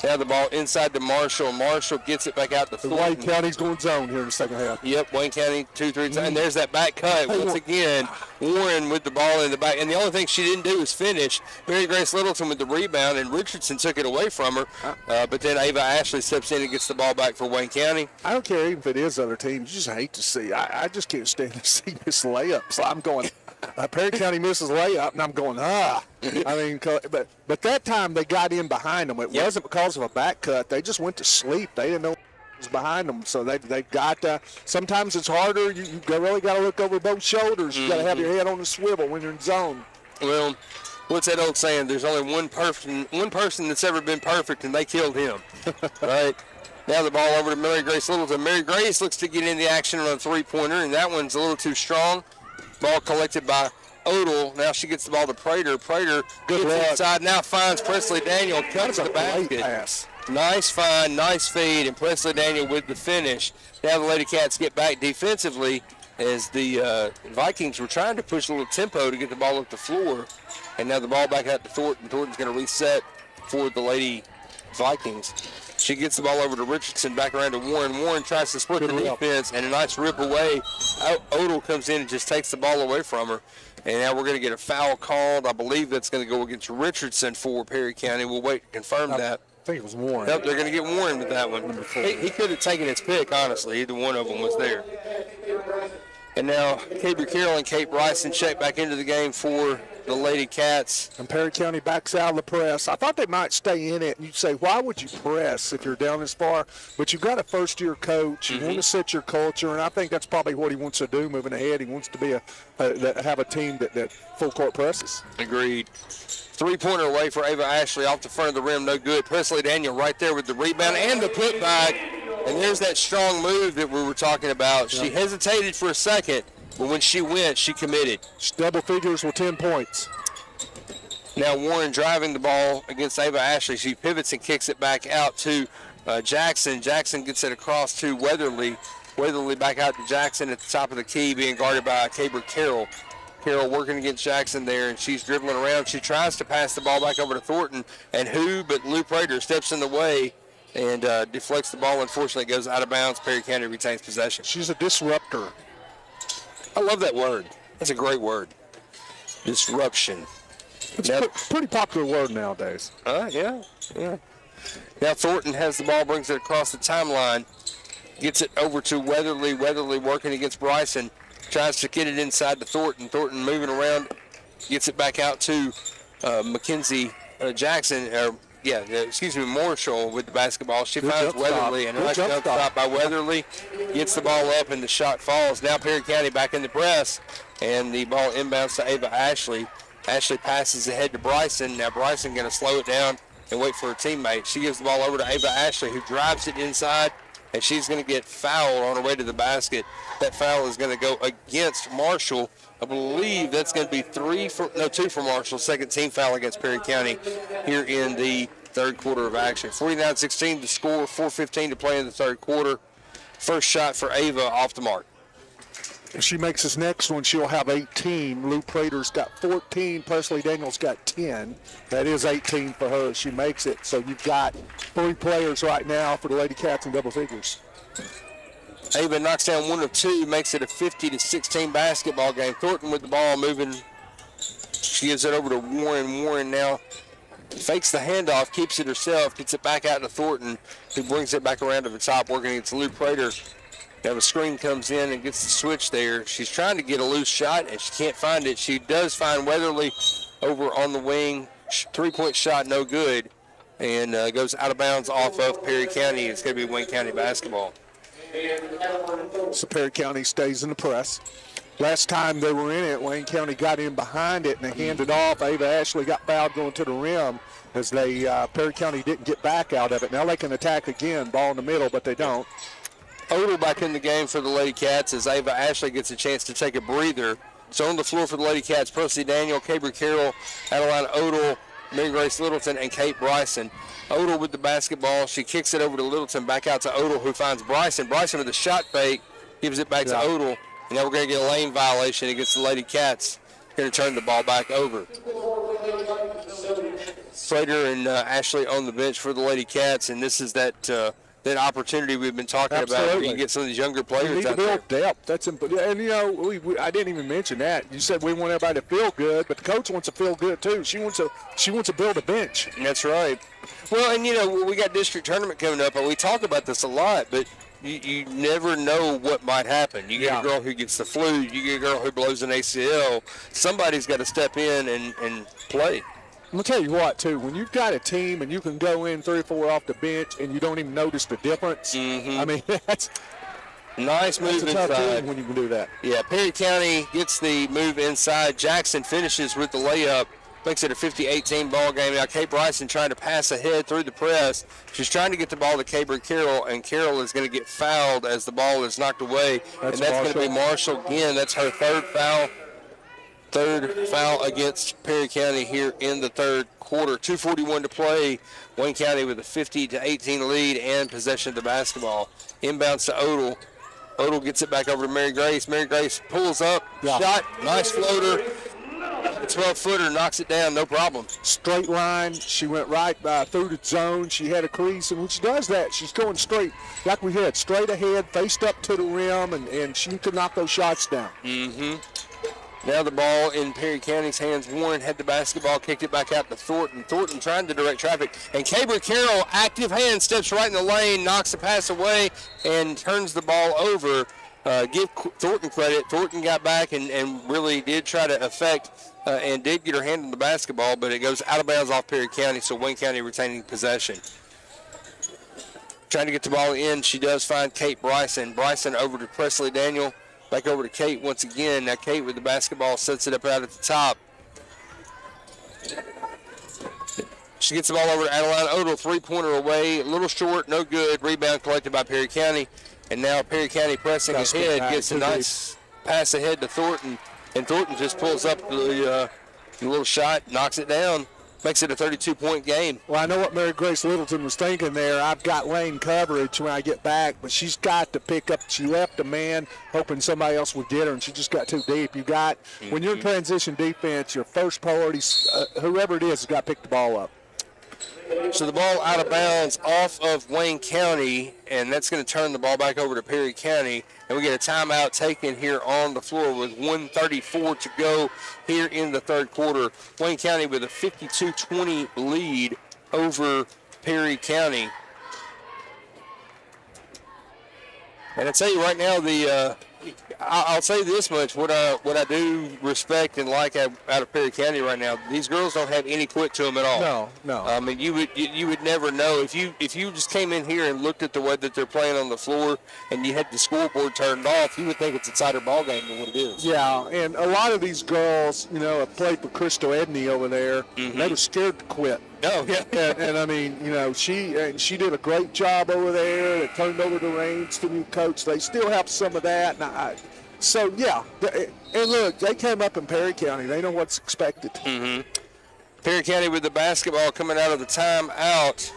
Now the ball inside to Marshall. Marshall gets it back out to Thornton. Wayne County's going zone here in the second half. Yep, Wayne County 2-3. And there's that back cut. Once again, Warren with the ball in the back. And the only thing she didn't do was finish. Mary Grace Littleton with the rebound, and Richardson took it away from her. But then Ava Ashley steps in and gets the ball back for Wayne County. I don't care even if it is other teams. You just hate to see. I just can't stand to see this layup. So I'm going, Perry County misses layup, and I'm going, I mean, but that time they got in behind them. It wasn't because of a back cut. They just went to sleep. They didn't know what was behind them. So they've got sometimes it's harder. You really got to look over both shoulders. You got to have your head on the swivel when you're in zone. Well, what's that old saying? There's only one person that's ever been perfect, and they killed him. Right? Now the ball over to Mary Grace Littleton. Mary Grace looks to get in the action on a three-pointer, and that one's a little too strong. Ball collected by Odell. Now she gets the ball to Prater. Prater gets inside, now finds Presley Daniel, cuts the basket. Pass. Nice find, nice feed, and Presley Daniel with the finish. Now the Lady Cats get back defensively as the Vikings were trying to push a little tempo to get the ball up the floor. And now the ball back out to Thornton. Thornton's going to reset for the Lady Vikings. She gets the ball over to Richardson, back around to Warren. Warren tries to split the defense, and a nice rip away. Odell comes in and just takes the ball away from her. And now we're going to get a foul called. I believe that's going to go against Richardson for Perry County. We'll wait to confirm that. I think it was Warren. Yep, they're going to get Warren with that one. He could have taken his pick, honestly. Either one of them was there. And now Caber Carroll and Kate Bryson check back into the game for the Lady Cats. And Perry County backs out of the press. I thought they might stay in it. And you'd say, why would you press if you're down this far? But you've got a first-year coach. You want to set your culture, and I think that's probably what he wants to do moving ahead. He wants to be have a team that full-court presses. Agreed. Three-pointer away for Ava Ashley off the front of the rim. No good. Presley Daniel right there with the rebound and the putback. And there's that strong move that we were talking about. She hesitated for a second, but when she went, she committed. Double figures with 10 points. Now Warren driving the ball against Ava Ashley. She pivots and kicks it back out to Jackson. Jackson gets it across to Weatherly. Weatherly back out to Jackson at the top of the key, being guarded by Caber Carroll. Carroll working against Jackson there, and she's dribbling around. She tries to pass the ball back over to Thornton, and who but Lou Prater steps in the way and deflects the ball. Unfortunately, it goes out of bounds. Perry County retains possession. She's a disruptor. I love that word. That's a great word. Disruption. It's a pretty popular word nowadays. Yeah. Now Thornton has the ball, brings it across the timeline, gets it over to Weatherly. Weatherly working against Bryson. Tries to get it inside to Thornton. Thornton moving around, gets it back out to Mackenzie Jackson. Marshall with the basketball. She finds Weatherly, and a nice jump stop by Weatherly. Gets the ball up, and the shot falls. Now Perry County back in the press, and the ball inbounds to Ava Ashley. Ashley passes ahead to Bryson. Now Bryson going to slow it down and wait for her teammate. She gives the ball over to Ava Ashley, who drives it inside, and she's going to get fouled on her way to the basket. That foul is going to go against Marshall. I believe that's going to be two for Marshall. Second team foul against Perry County here in the third quarter of action. 49-16 to score, 4:15 to play in the third quarter. First shot for Ava off the mark. If she makes this next one, she'll have 18. Lou Prater's got 14. Presley Daniels got 10. That is 18 for her if she makes it. So you've got 3 players right now for the Lady Cats in double figures. Ava knocks down 1 of 2, makes it a 50-16 basketball game. Thornton with the ball moving. She gives it over to Warren. Warren now fakes the handoff, keeps it herself, gets it back out to Thornton, who brings it back around to the top, working against Lou Prater. Now the screen comes in and gets the switch there. She's trying to get a loose shot, and she can't find it. She does find Weatherly over on the wing. 3-point shot, no good, and goes out of bounds off of Perry County. It's going to be Wayne County basketball. So Perry County stays in the press. Last time they were in it, Wayne County got in behind it, and they handed off. Ava Ashley got fouled going to the rim as Perry County didn't get back out of it. Now they can attack again, ball in the middle, but they don't. Odell back in the game for the Lady Cats as Ava Ashley gets a chance to take a breather. So on the floor for the Lady Cats, Presley Daniel, Caber Carroll, Adeline Odell, Mary Grace Littleton, and Kate Bryson. Odell with the basketball. She kicks it over to Littleton, back out to Odell, who finds Bryson. Bryson with a shot fake, gives it back to Odell. And now we're going to get a lane violation against the Lady Cats. Going to turn the ball back over. Slater and Ashley on the bench for the Lady Cats, and this is that opportunity we've been talking about. You can get some of these younger players we need out to build there. depth. That's important. And, you know, I didn't even mention that. You said we want everybody to feel good, but the coach wants to feel good, too. She wants to build a bench. That's right. Well, and, you know, we got district tournament coming up, and we talk about this a lot, but you never know what might happen. You get a girl who gets the flu. You get a girl who blows an ACL. Somebody's got to step in and play. I'm going to tell you what, too, when you've got a team and you can go in 3 or 4 off the bench and you don't even notice the difference, I mean, that's nice move a tough inside. team when you can do that. Yeah, Perry County gets the move inside. Jackson finishes with the layup, makes it a 50-18 ball game. Now Kate Bryson trying to pass ahead through the press. She's trying to get the ball to Caber Carroll, and Carroll is going to get fouled as the ball is knocked away. That's going to be Marshall again. That's her third foul. Third foul against Perry County here in the third quarter. 2:41 to play. Wayne County with a 50-18 lead and possession of the basketball. Inbounds to Odell. Odell gets it back over to Mary Grace. Mary Grace pulls up, shot, nice floater. A 12-footer knocks it down, no problem. Straight line. She went right through the zone. She had a crease, and when she does that, she's going straight, like we had, straight ahead, faced up to the rim, and she could knock those shots down. Now the ball in Perry County's hands. Warren had the basketball, kicked it back out to Thornton. Thornton trying to direct traffic. And Caber Carroll, active hand, steps right in the lane, knocks the pass away, and turns the ball over. Give Thornton credit. Thornton got back and really did try to affect and did get her hand on the basketball, but it goes out of bounds off Perry County, so Wayne County retaining possession. Trying to get the ball in, she does find Kate Bryson. Bryson over to Presley Daniel. Back over to Kate once again. Now Kate with the basketball sets it up out at the top. She gets the ball over to Adeline Odell, 3-pointer away, a little short, no good. Rebound collected by Perry County. And now Perry County pressing ahead, gets a nice pass ahead to Thornton. And Thornton just pulls up the little shot, knocks it down. Makes it a 32-point game. Well, I know what Mary Grace Littleton was thinking there. I've got lane coverage when I get back, but she's got to pick up. She left a man hoping somebody else would get her, and she just got too deep. You got, when you're in transition defense, your first priority, whoever it is, has got to pick the ball up. So the ball out of bounds off of Wayne County, and that's going to turn the ball back over to Perry County. And we get a timeout taken here on the floor with 1:34 to go here in the third quarter. Wayne County with a 52-20 lead over Perry County. And I tell you right now, I'll say this much: what I do respect and like out of Perry County right now, these girls don't have any quick to them at all. No. I mean, you would never know if you just came in here and looked at the way that they're playing on the floor and you had the scoreboard turned off, you would think it's a tighter ball game than what it is. Yeah, and a lot of these girls, have played for Crystal Edney over there. And they were scared to quit. Oh, yeah. and I mean, she did a great job over there. They turned over the reins to new coach. They still have some of that. And and look, they came up in Perry County. They know what's expected. Perry County with the basketball coming out of the timeout.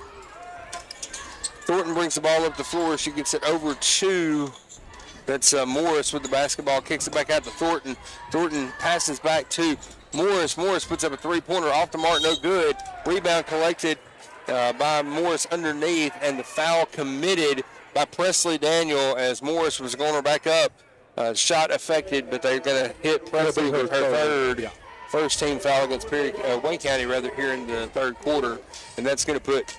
Thornton brings the ball up the floor. She gets it over to That's Morris with the basketball, kicks it back out to Thornton. Thornton passes back to Morris. Morris puts up a three-pointer off the mark, no good. Rebound collected by Morris underneath, and the foul committed by Presley Daniel as Morris was going back up. Shot affected, but they're going to hit Presley with her third. First team foul against Wayne County here in the third quarter, and that's going to put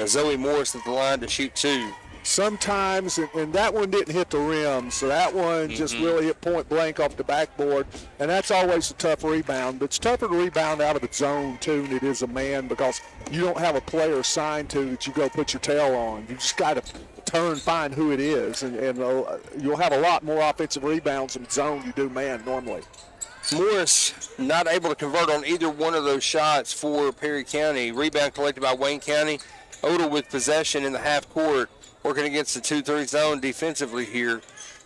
Zoe Morris at the line to shoot two. Sometimes, and that one didn't hit the rim, so that one just really hit point blank off the backboard, and that's always a tough rebound. But it's tougher to rebound out of a zone, too, than it is a man, because you don't have a player assigned to that you go put your tail on. You just got to find who it is, and you'll have a lot more offensive rebounds in zone you do man normally. Morris not able to convert on either one of those shots for Perry County. Rebound collected by Wayne County. Odell with possession in the half court, working against the 2-3 zone defensively here.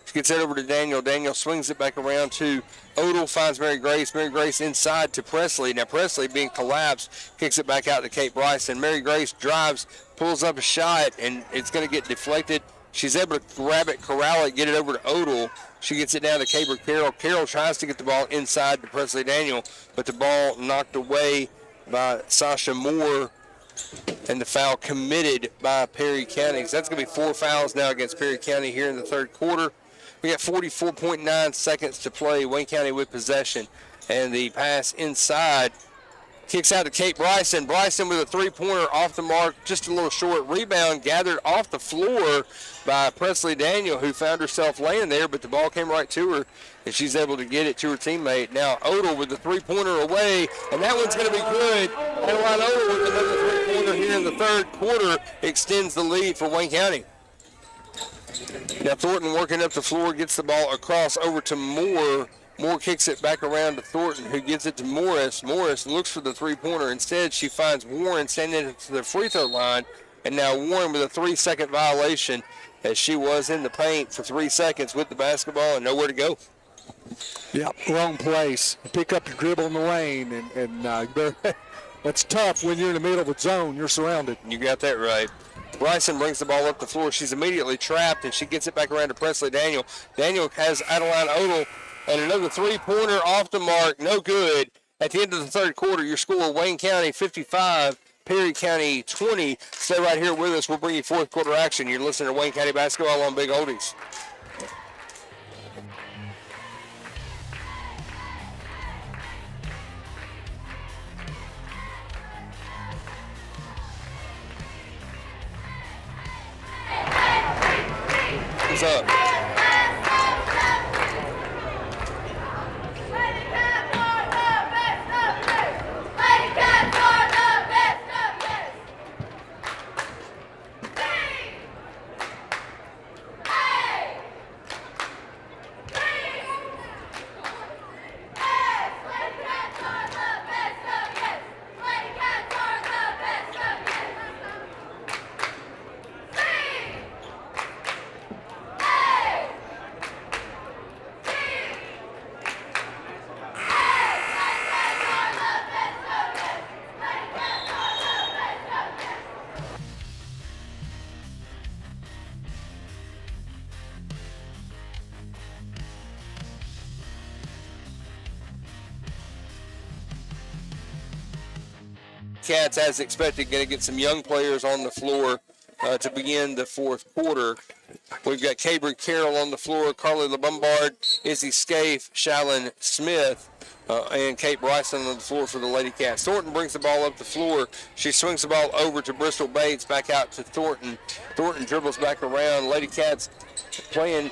She gets it over to Daniel. Daniel swings it back around to Odell, finds Mary Grace. Mary Grace inside to Presley. Now Presley, being collapsed, kicks it back out to Kate Bryson. Mary Grace drives, pulls up a shot, and it's going to get deflected. She's able to grab it, corral it, get it over to Odell. She gets it down to Caber Carroll. Carroll tries to get the ball inside to Presley Daniel, but the ball knocked away by Sasha Moore, and the foul committed by Perry County. So that's going to be 4 fouls now against Perry County here in the third quarter. We got 44.9 seconds to play. Wayne County with possession, and the pass inside kicks out to Kate Bryson. Bryson with a three-pointer off the mark, just a little short. Rebound gathered off the floor by Presley Daniel, who found herself laying there, but the ball came right to her, and she's able to get it to her teammate. Now Odell with the three-pointer away, and that one's going to be good. Adeline Odell with another three-pointer here in the third quarter extends the lead for Wayne County. Now Thornton working up the floor, gets the ball across over to Moore. Moore kicks it back around to Thornton, who gives it to Morris. Morris looks for the three-pointer. Instead, she finds Warren standing at the free throw line, and now Warren with a 3-second violation, as she was in the paint for 3 seconds with the basketball and nowhere to go. Yeah, wrong place. Pick up your dribble in the lane, and that's tough when you're in the middle of a zone. You're surrounded. You got that right. Bryson brings the ball up the floor. She's immediately trapped, and she gets it back around to Presley Daniel. Daniel has Adeline Odell, and another three-pointer off the mark, no good. At the end of the third quarter, your score, Wayne County 55, Perry County 20. Stay right here with us. We'll bring you fourth quarter action. You're listening to Wayne County Basketball on Big Oldies. What's up? Cats, as expected, going to get some young players on the floor to begin the fourth quarter. We've got Caber Carroll on the floor, Carly LeBombard, Izzy Scaife, Shallon Smith, and Kate Bryson on the floor for the Lady Cats. Thornton brings the ball up the floor. She swings the ball over to Bristol Bates, back out to Thornton. Thornton dribbles back around. Lady Cats playing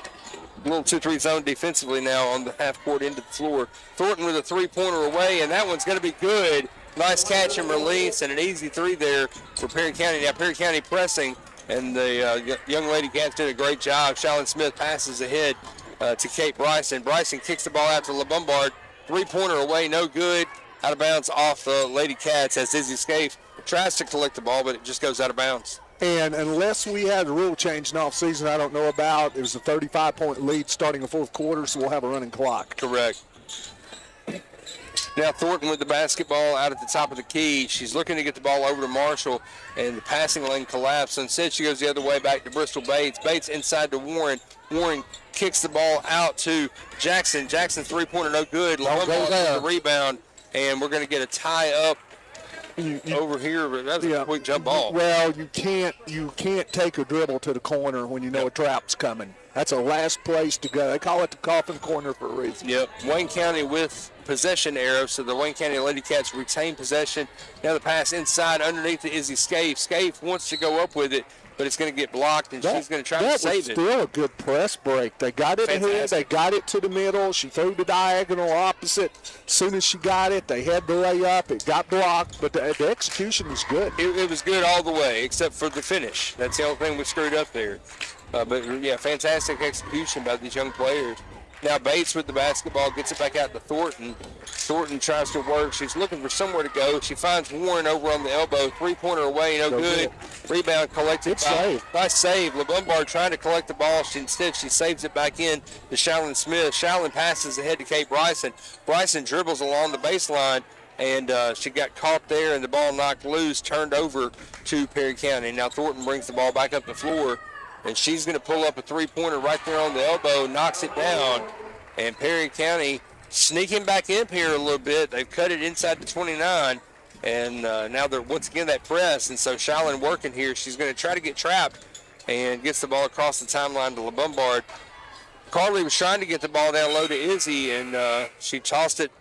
a little 2-3 zone defensively now on the half court into the floor. Thornton with a three-pointer away, and that one's going to be good. Nice catch and release, and an easy three there for Perry County. Now Perry County pressing, and the young Lady Cats did a great job. Shallon Smith passes ahead to Kate Bryson. Bryson kicks the ball out to LeBombard. Three-pointer away, no good. Out of bounds off the Lady Cats as Izzy Scaife tries to collect the ball, but it just goes out of bounds. And unless we had a rule change in off-season I don't know about, it was a 35-point lead starting the fourth quarter, so we'll have a running clock. Correct. Now Thornton with the basketball out at the top of the key. She's looking to get the ball over to Marshall, and the passing lane collapsed. Instead, she goes the other way back to Bristol Bates. Bates inside to Warren. Warren kicks the ball out to Jackson. Jackson three-pointer no good. Lombard with the rebound, and we're going to get a tie up over here. But that's a quick jump ball. Well, you can't take a dribble to the corner when you know a trap's coming. That's a last place to go. They call it the coffin corner for a reason. Yep. Wayne County with possession arrow, so the Wayne County Lady Cats retain possession. Now the pass inside underneath to Izzy Scaife. Scaife wants to go up with it, but it's going to get blocked, and she's going to try to save it. That was still a good press break. They got it ahead. They got it to the middle. She threw the diagonal opposite. As soon as she got it, they had the layup. It got blocked, but the execution was good. It was good all the way, except for the finish. That's the only thing we screwed up there. But, yeah, fantastic execution by these young players. Now Bates with the basketball gets it back out to Thornton. Thornton tries to work. She's looking for somewhere to go. She finds Warren over on the elbow. Three-pointer away, no good. Rebound collected by save. LeBombard trying to collect the ball. Instead, she saves it back in to Shallon Smith. Shallon passes ahead to Kate Bryson. Bryson dribbles along the baseline, and she got caught there, and the ball knocked loose, turned over to Perry County. Now Thornton brings the ball back up the floor, and she's going to pull up a three-pointer right there on the elbow, knocks it down, and Perry County sneaking back in here a little bit. They've cut it inside the 29, and now they're once again that press, and so Shallon working here. She's going to try to get trapped and gets the ball across the timeline to LeBombard. Carly was trying to get the ball down low to Izzy, and she tossed it,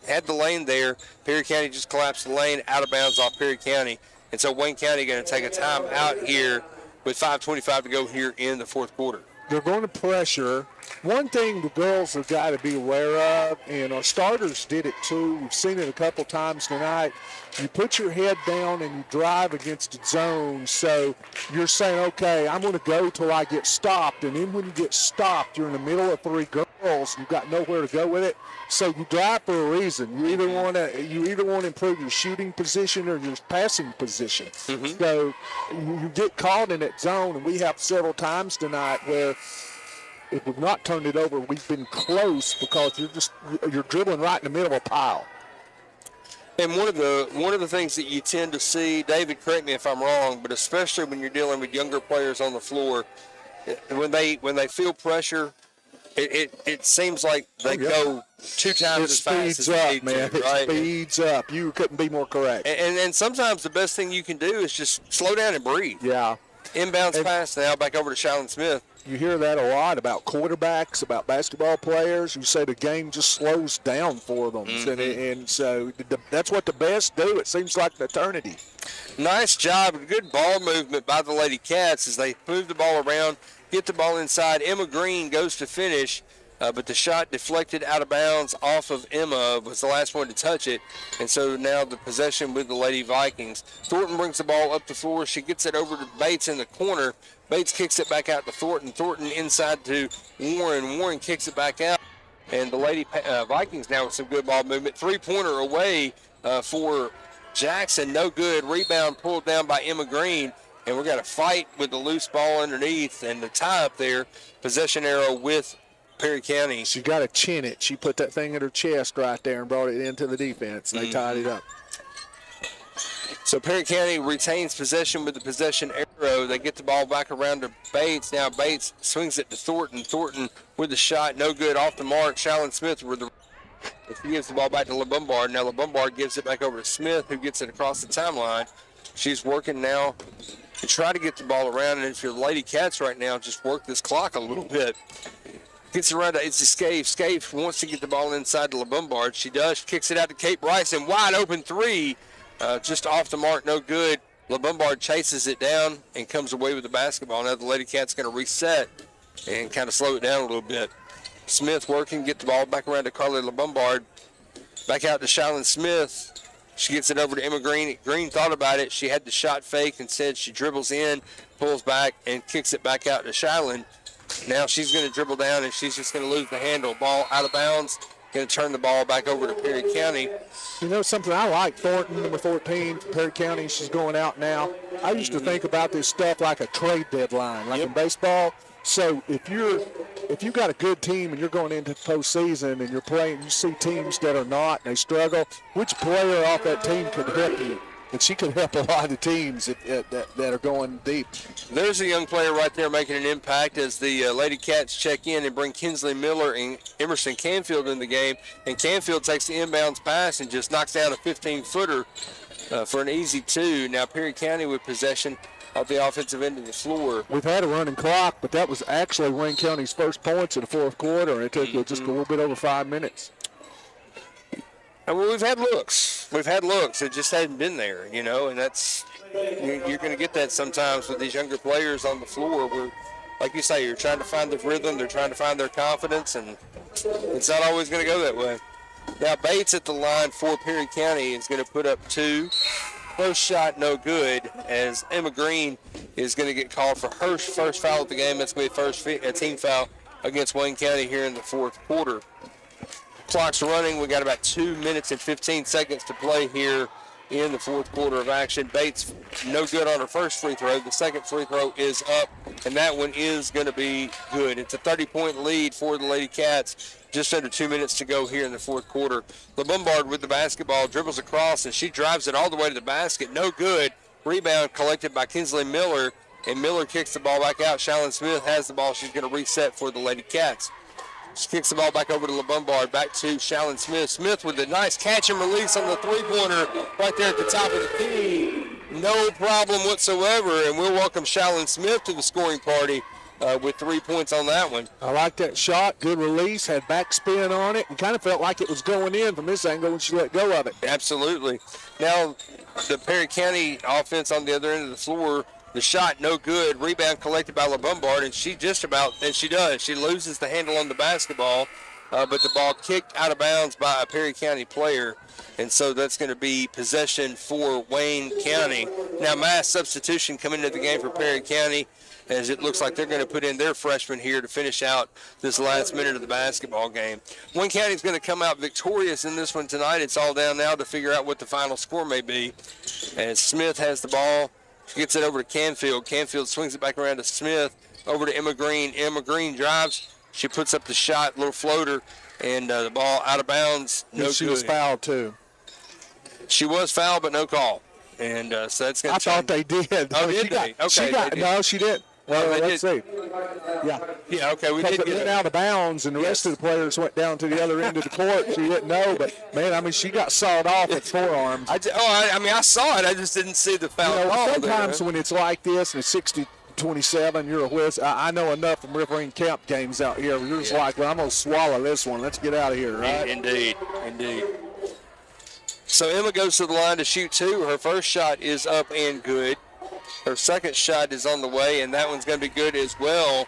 had the lane there. Perry County just collapsed the lane, out of bounds off Perry County, and so Wayne County going to take a time out here with 5:25 to go here in the fourth quarter. They're going to pressure. One thing the girls have got to be aware of, and our starters did it too, we've seen it a couple times tonight, you put your head down and you drive against a zone, so you're saying, okay, I'm going to go till I get stopped, and then when you get stopped, you're in the middle of three girls, you've got nowhere to go with it, so you drive for a reason. You either want to improve your shooting position or your passing position. Mm-hmm. So you get caught in that zone, and we have several times tonight where if we've not turned it over, we've been close because you're dribbling right in the middle of a pile. And one of the things that you tend to see, David, correct me if I'm wrong, but especially when you're dealing with younger players on the floor, when they feel pressure, it seems like they go two times as fast as they need to, right? It speeds up. You couldn't be more correct. And sometimes the best thing you can do is just slow down and breathe. Yeah. Inbounds pass now back over to Shallon Smith. You hear that a lot about quarterbacks, about basketball players. You say the game just slows down for them. Mm-hmm. And so that's what the best do. It seems like an eternity. Nice job. Good ball movement by the Lady Cats as they move the ball around, get the ball inside. Emma Green goes to finish, but the shot deflected out of bounds off of Emma, was the last one to touch it. And so now the possession with the Lady Vikings. Thornton brings the ball up the floor. She gets it over to Bates in the corner. Bates kicks it back out to Thornton. Thornton inside to Warren. Warren kicks it back out. And the Lady Vikings now with some good ball movement. Three-pointer away for Jackson. No good. Rebound pulled down by Emma Green. And we've got a fight with the loose ball underneath and the tie up there. Possession arrow with Perry County. She got to chin it. She put that thing in her chest right there and brought it into the defense. And they tied it up. So Perry County retains possession with the possession arrow. They get the ball back around to Bates. Now Bates swings it to Thornton. Thornton with the shot, no good, off the mark. Shallon Smith with the. He gives the ball back to LeBombard. Now LeBombard gives it back over to Smith, who gets it across the timeline. She's working now to try to get the ball around. And if you're the Lady Cats right now, just work this clock a little bit. Gets around to Scaife. Scaife wants to get the ball inside to LeBombard. She does. She kicks it out to Kate Bryson. Wide open three. Just off the mark, no good. LeBombard chases it down and comes away with the basketball. Now the Lady Cat's going to reset and kind of slow it down a little bit. Smith working, get the ball back around to Carly LeBombard. Back out to Shallon Smith. She gets it over to Emma Green. Green thought about it. She had the shot fake. Instead, she dribbles in, pulls back, and kicks it back out to Shallon. Now she's going to dribble down, and she's just going to lose the handle. Ball out of bounds. Going to turn the ball back over to Perry County. You know something, I like Thornton, number 14, for Perry County. She's going out now. I used to think about this stuff like a trade deadline. Like in baseball, So if you got a good team and you're going into the postseason and you're playing, you see teams that are not and they struggle. Which player off that team could help you? And she could help a lot of teams that are going deep. There's a young player right there making an impact as the Lady Cats check in and bring Kinsley Miller and Emerson Canfield in the game. And Canfield takes the inbounds pass and just knocks down a 15-footer for an easy 2. Now Perry County with possession of the offensive end of the floor. We've had a running clock, but that was actually Wayne County's first points in the fourth quarter, and it took just a little bit over 5 minutes. And we've had looks. It just hadn't been there, and that's you're going to get that sometimes with these younger players on the floor where, like you say, you're trying to find the rhythm, they're trying to find their confidence, and it's not always going to go that way. Now Bates at the line for Perry County is going to put up 2. First shot no good as Emma Green is going to get called for her first foul of the game. That's going to be a team foul against Wayne County here in the fourth quarter. Clock's running. We got about 2 minutes and 15 seconds to play here in the fourth quarter of action. Bates no good on her first free throw. The second free throw is up, and that one is going to be good. It's a 30-point lead for the Lady Cats. Just under 2 minutes to go here in the fourth quarter. LeBombard with the basketball, dribbles across, and she drives it all the way to the basket. No good. Rebound collected by Kinsley Miller, and Miller kicks the ball back out. Shallon Smith has the ball. She's going to reset for the Lady Cats. She kicks the ball back over to LeBombard, back to Shallon Smith. Smith with a nice catch and release on the three-pointer right there at the top of the key. No problem whatsoever, and we'll welcome Shallon Smith to the scoring party with 3 points on that one. I like that shot. Good release. Had backspin on it and kind of felt like it was going in from this angle when she let go of it. Absolutely. Now, the Perry County offense on the other end of the floor, the shot no good. Rebound collected by LeBombard, and she does. She loses the handle on the basketball, but the ball kicked out of bounds by a Perry County player, and so that's going to be possession for Wayne County. Now, mass substitution coming into the game for Perry County, as it looks like they're going to put in their freshman here to finish out this last minute of the basketball game. Wayne County is going to come out victorious in this one tonight. It's all down now to figure out what the final score may be. As Smith has the ball, she gets it over to Canfield. Canfield swings it back around to Smith, over to Emma Green. Emma Green drives. She puts up the shot, little floater, and the ball out of bounds. No good. She was fouled, too. She was fouled, but no call. And so that's going to I thought they did. Oh, did they? Okay. No, she didn't. Well, let's see. Yeah, okay. We did get get it out of bounds, and the rest of the players went down to the other end of the court. She didn't know, but, man, I mean, she got sawed off at forearms. I saw it. I just didn't see the foul call. Sometimes when it's like this and it's 60-27, you're a whiz. I know enough from refereeing camp games out here. You're just like, well, I'm going to swallow this one. Let's get out of here, right? Indeed. So Emma goes to the line to shoot 2. Her first shot is up and good. Her second shot is on the way, and that one's going to be good as well.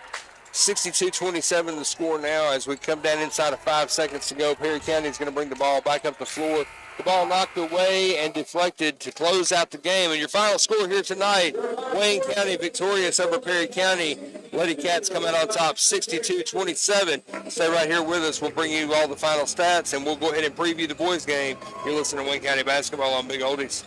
62-27 the score now as we come down inside of 5 seconds to go. Perry County is going to bring the ball back up the floor. The ball knocked away and deflected to close out the game. And your final score here tonight, Wayne County victorious over Perry County. Lady Cats come out on top 62-27. Stay right here with us. We'll bring you all the final stats, and we'll go ahead and preview the boys' game. You're listening to Wayne County Basketball on Big Oldies.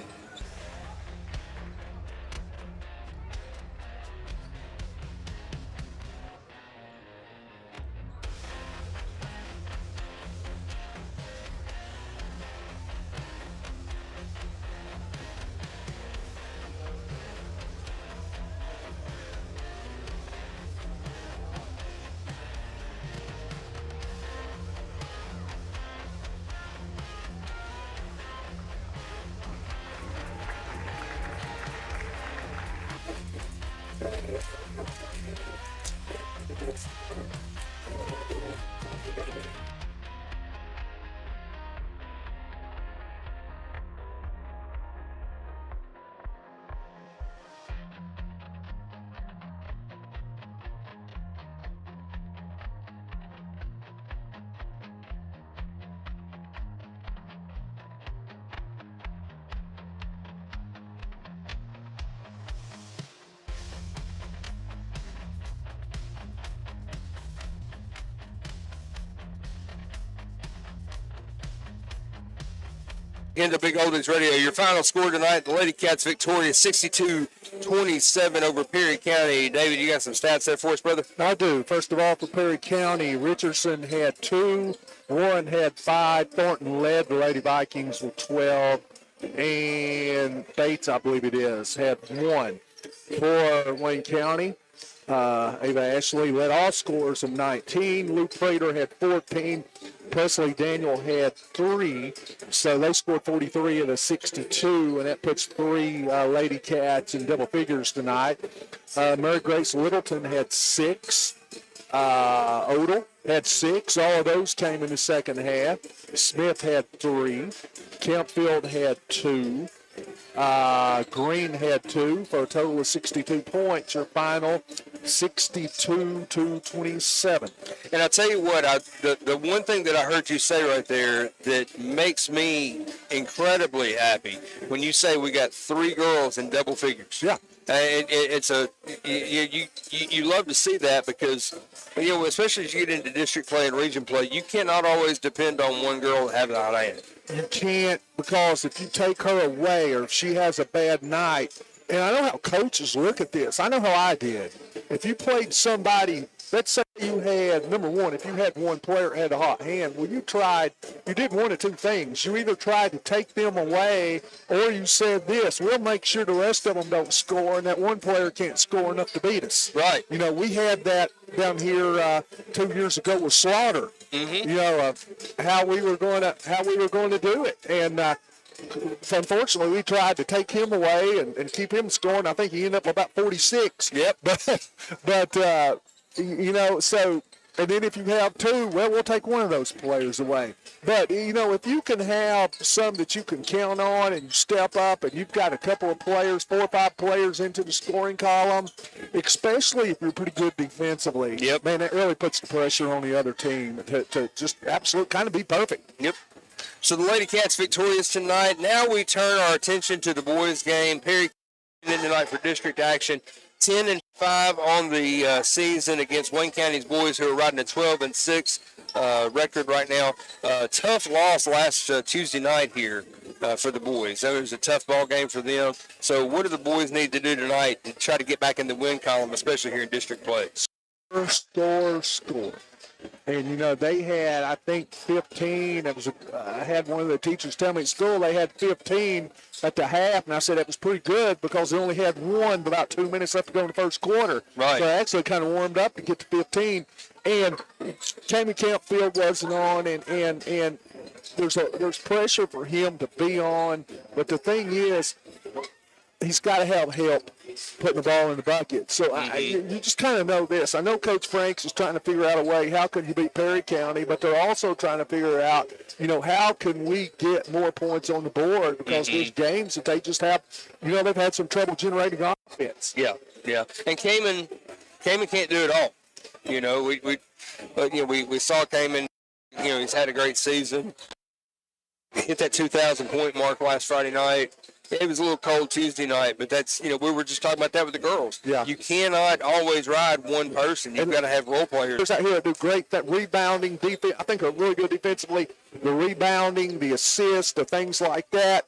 into Big Oldies Radio. Your final score tonight, the Lady Cats victorious 62-27 over Perry County. David, you got some stats there for us, brother? I do. First of all, for Perry County, Richardson had 2, Warren had 5, Thornton led the Lady Vikings with 12, and Bates, I believe it is, had 1. For Wayne County, Ava Ashley led all scorers of 19. Luke Prater had 14. Presley Daniel had 3. So they scored 43 of the 62, and that puts 3 Lady Cats in double figures tonight. Mary Grace Littleton had 6. Odell had 6. All of those came in the second half. Smith had 3. Campfield had 2. Green had 2 for a total of 62 points. Your final 62-27. And I tell you what, the one thing that I heard you say right there that makes me incredibly happy when you say we got 3 girls in double figures. Yeah. It's you love to see that because, especially as you get into district play and region play, you cannot always depend on one girl having a hot hand. You can't, because if you take her away or if she has a bad night, and I know how coaches look at this. I know how I did. If you played somebody, let's say you had, number one, if you had one player that had a hot hand, well, you did one of 2 things. You either tried to take them away or you said this, we'll make sure the rest of them don't score and that one player can't score enough to beat us. Right. We had that down here 2 years ago with Slaughter. Mm-hmm. How we were going to do it. And unfortunately, we tried to take him away and keep him scoring. I think he ended up with about 46. Yep. But so, and then if you have 2, well, we'll take one of those players away. But, if you can have some that you can count on and you step up and you've got a couple of players, 4 or 5 players into the scoring column, especially if you're pretty good defensively, yep, man, that really puts the pressure on the other team to just absolutely kind of be perfect. Yep. So the Lady Cats victorious tonight. Now we turn our attention to the boys' game. Perry in tonight for district action. 10-5 on the season against Wayne County's boys, who are riding a 12-6 record right now. Tough loss last Tuesday night here for the boys. That was a tough ball game for them. So what do the boys need to do tonight to try to get back in the win column, especially here in district play? Score. And, they had, I think, 15. I had one of the teachers tell me at school they had 15 at the half, and I said that was pretty good because they only had 1 about 2 minutes left to go in the first quarter. Right. So I actually kind of warmed up to get to 15. And Tammy Campfield wasn't on, and there's pressure for him to be on. But the thing is, he's got to have help putting the ball in the bucket. So you just kind of know this. I know Coach Franks is trying to figure out a way, how can you beat Perry County, but they're also trying to figure out, how can we get more points on the board, because there's games that they just have, they've had some trouble generating offense. Yeah. And Cayman can't do it all. We saw Cayman, he's had a great season. Hit that 2,000-point mark last Friday night. It was a little cold Tuesday night, but that's, we were just talking about that with the girls. Yeah. You cannot always ride one person. You've got to have role players. Out here that do great, that rebounding defense. I think are really good defensively. The rebounding, the assists, the things like that.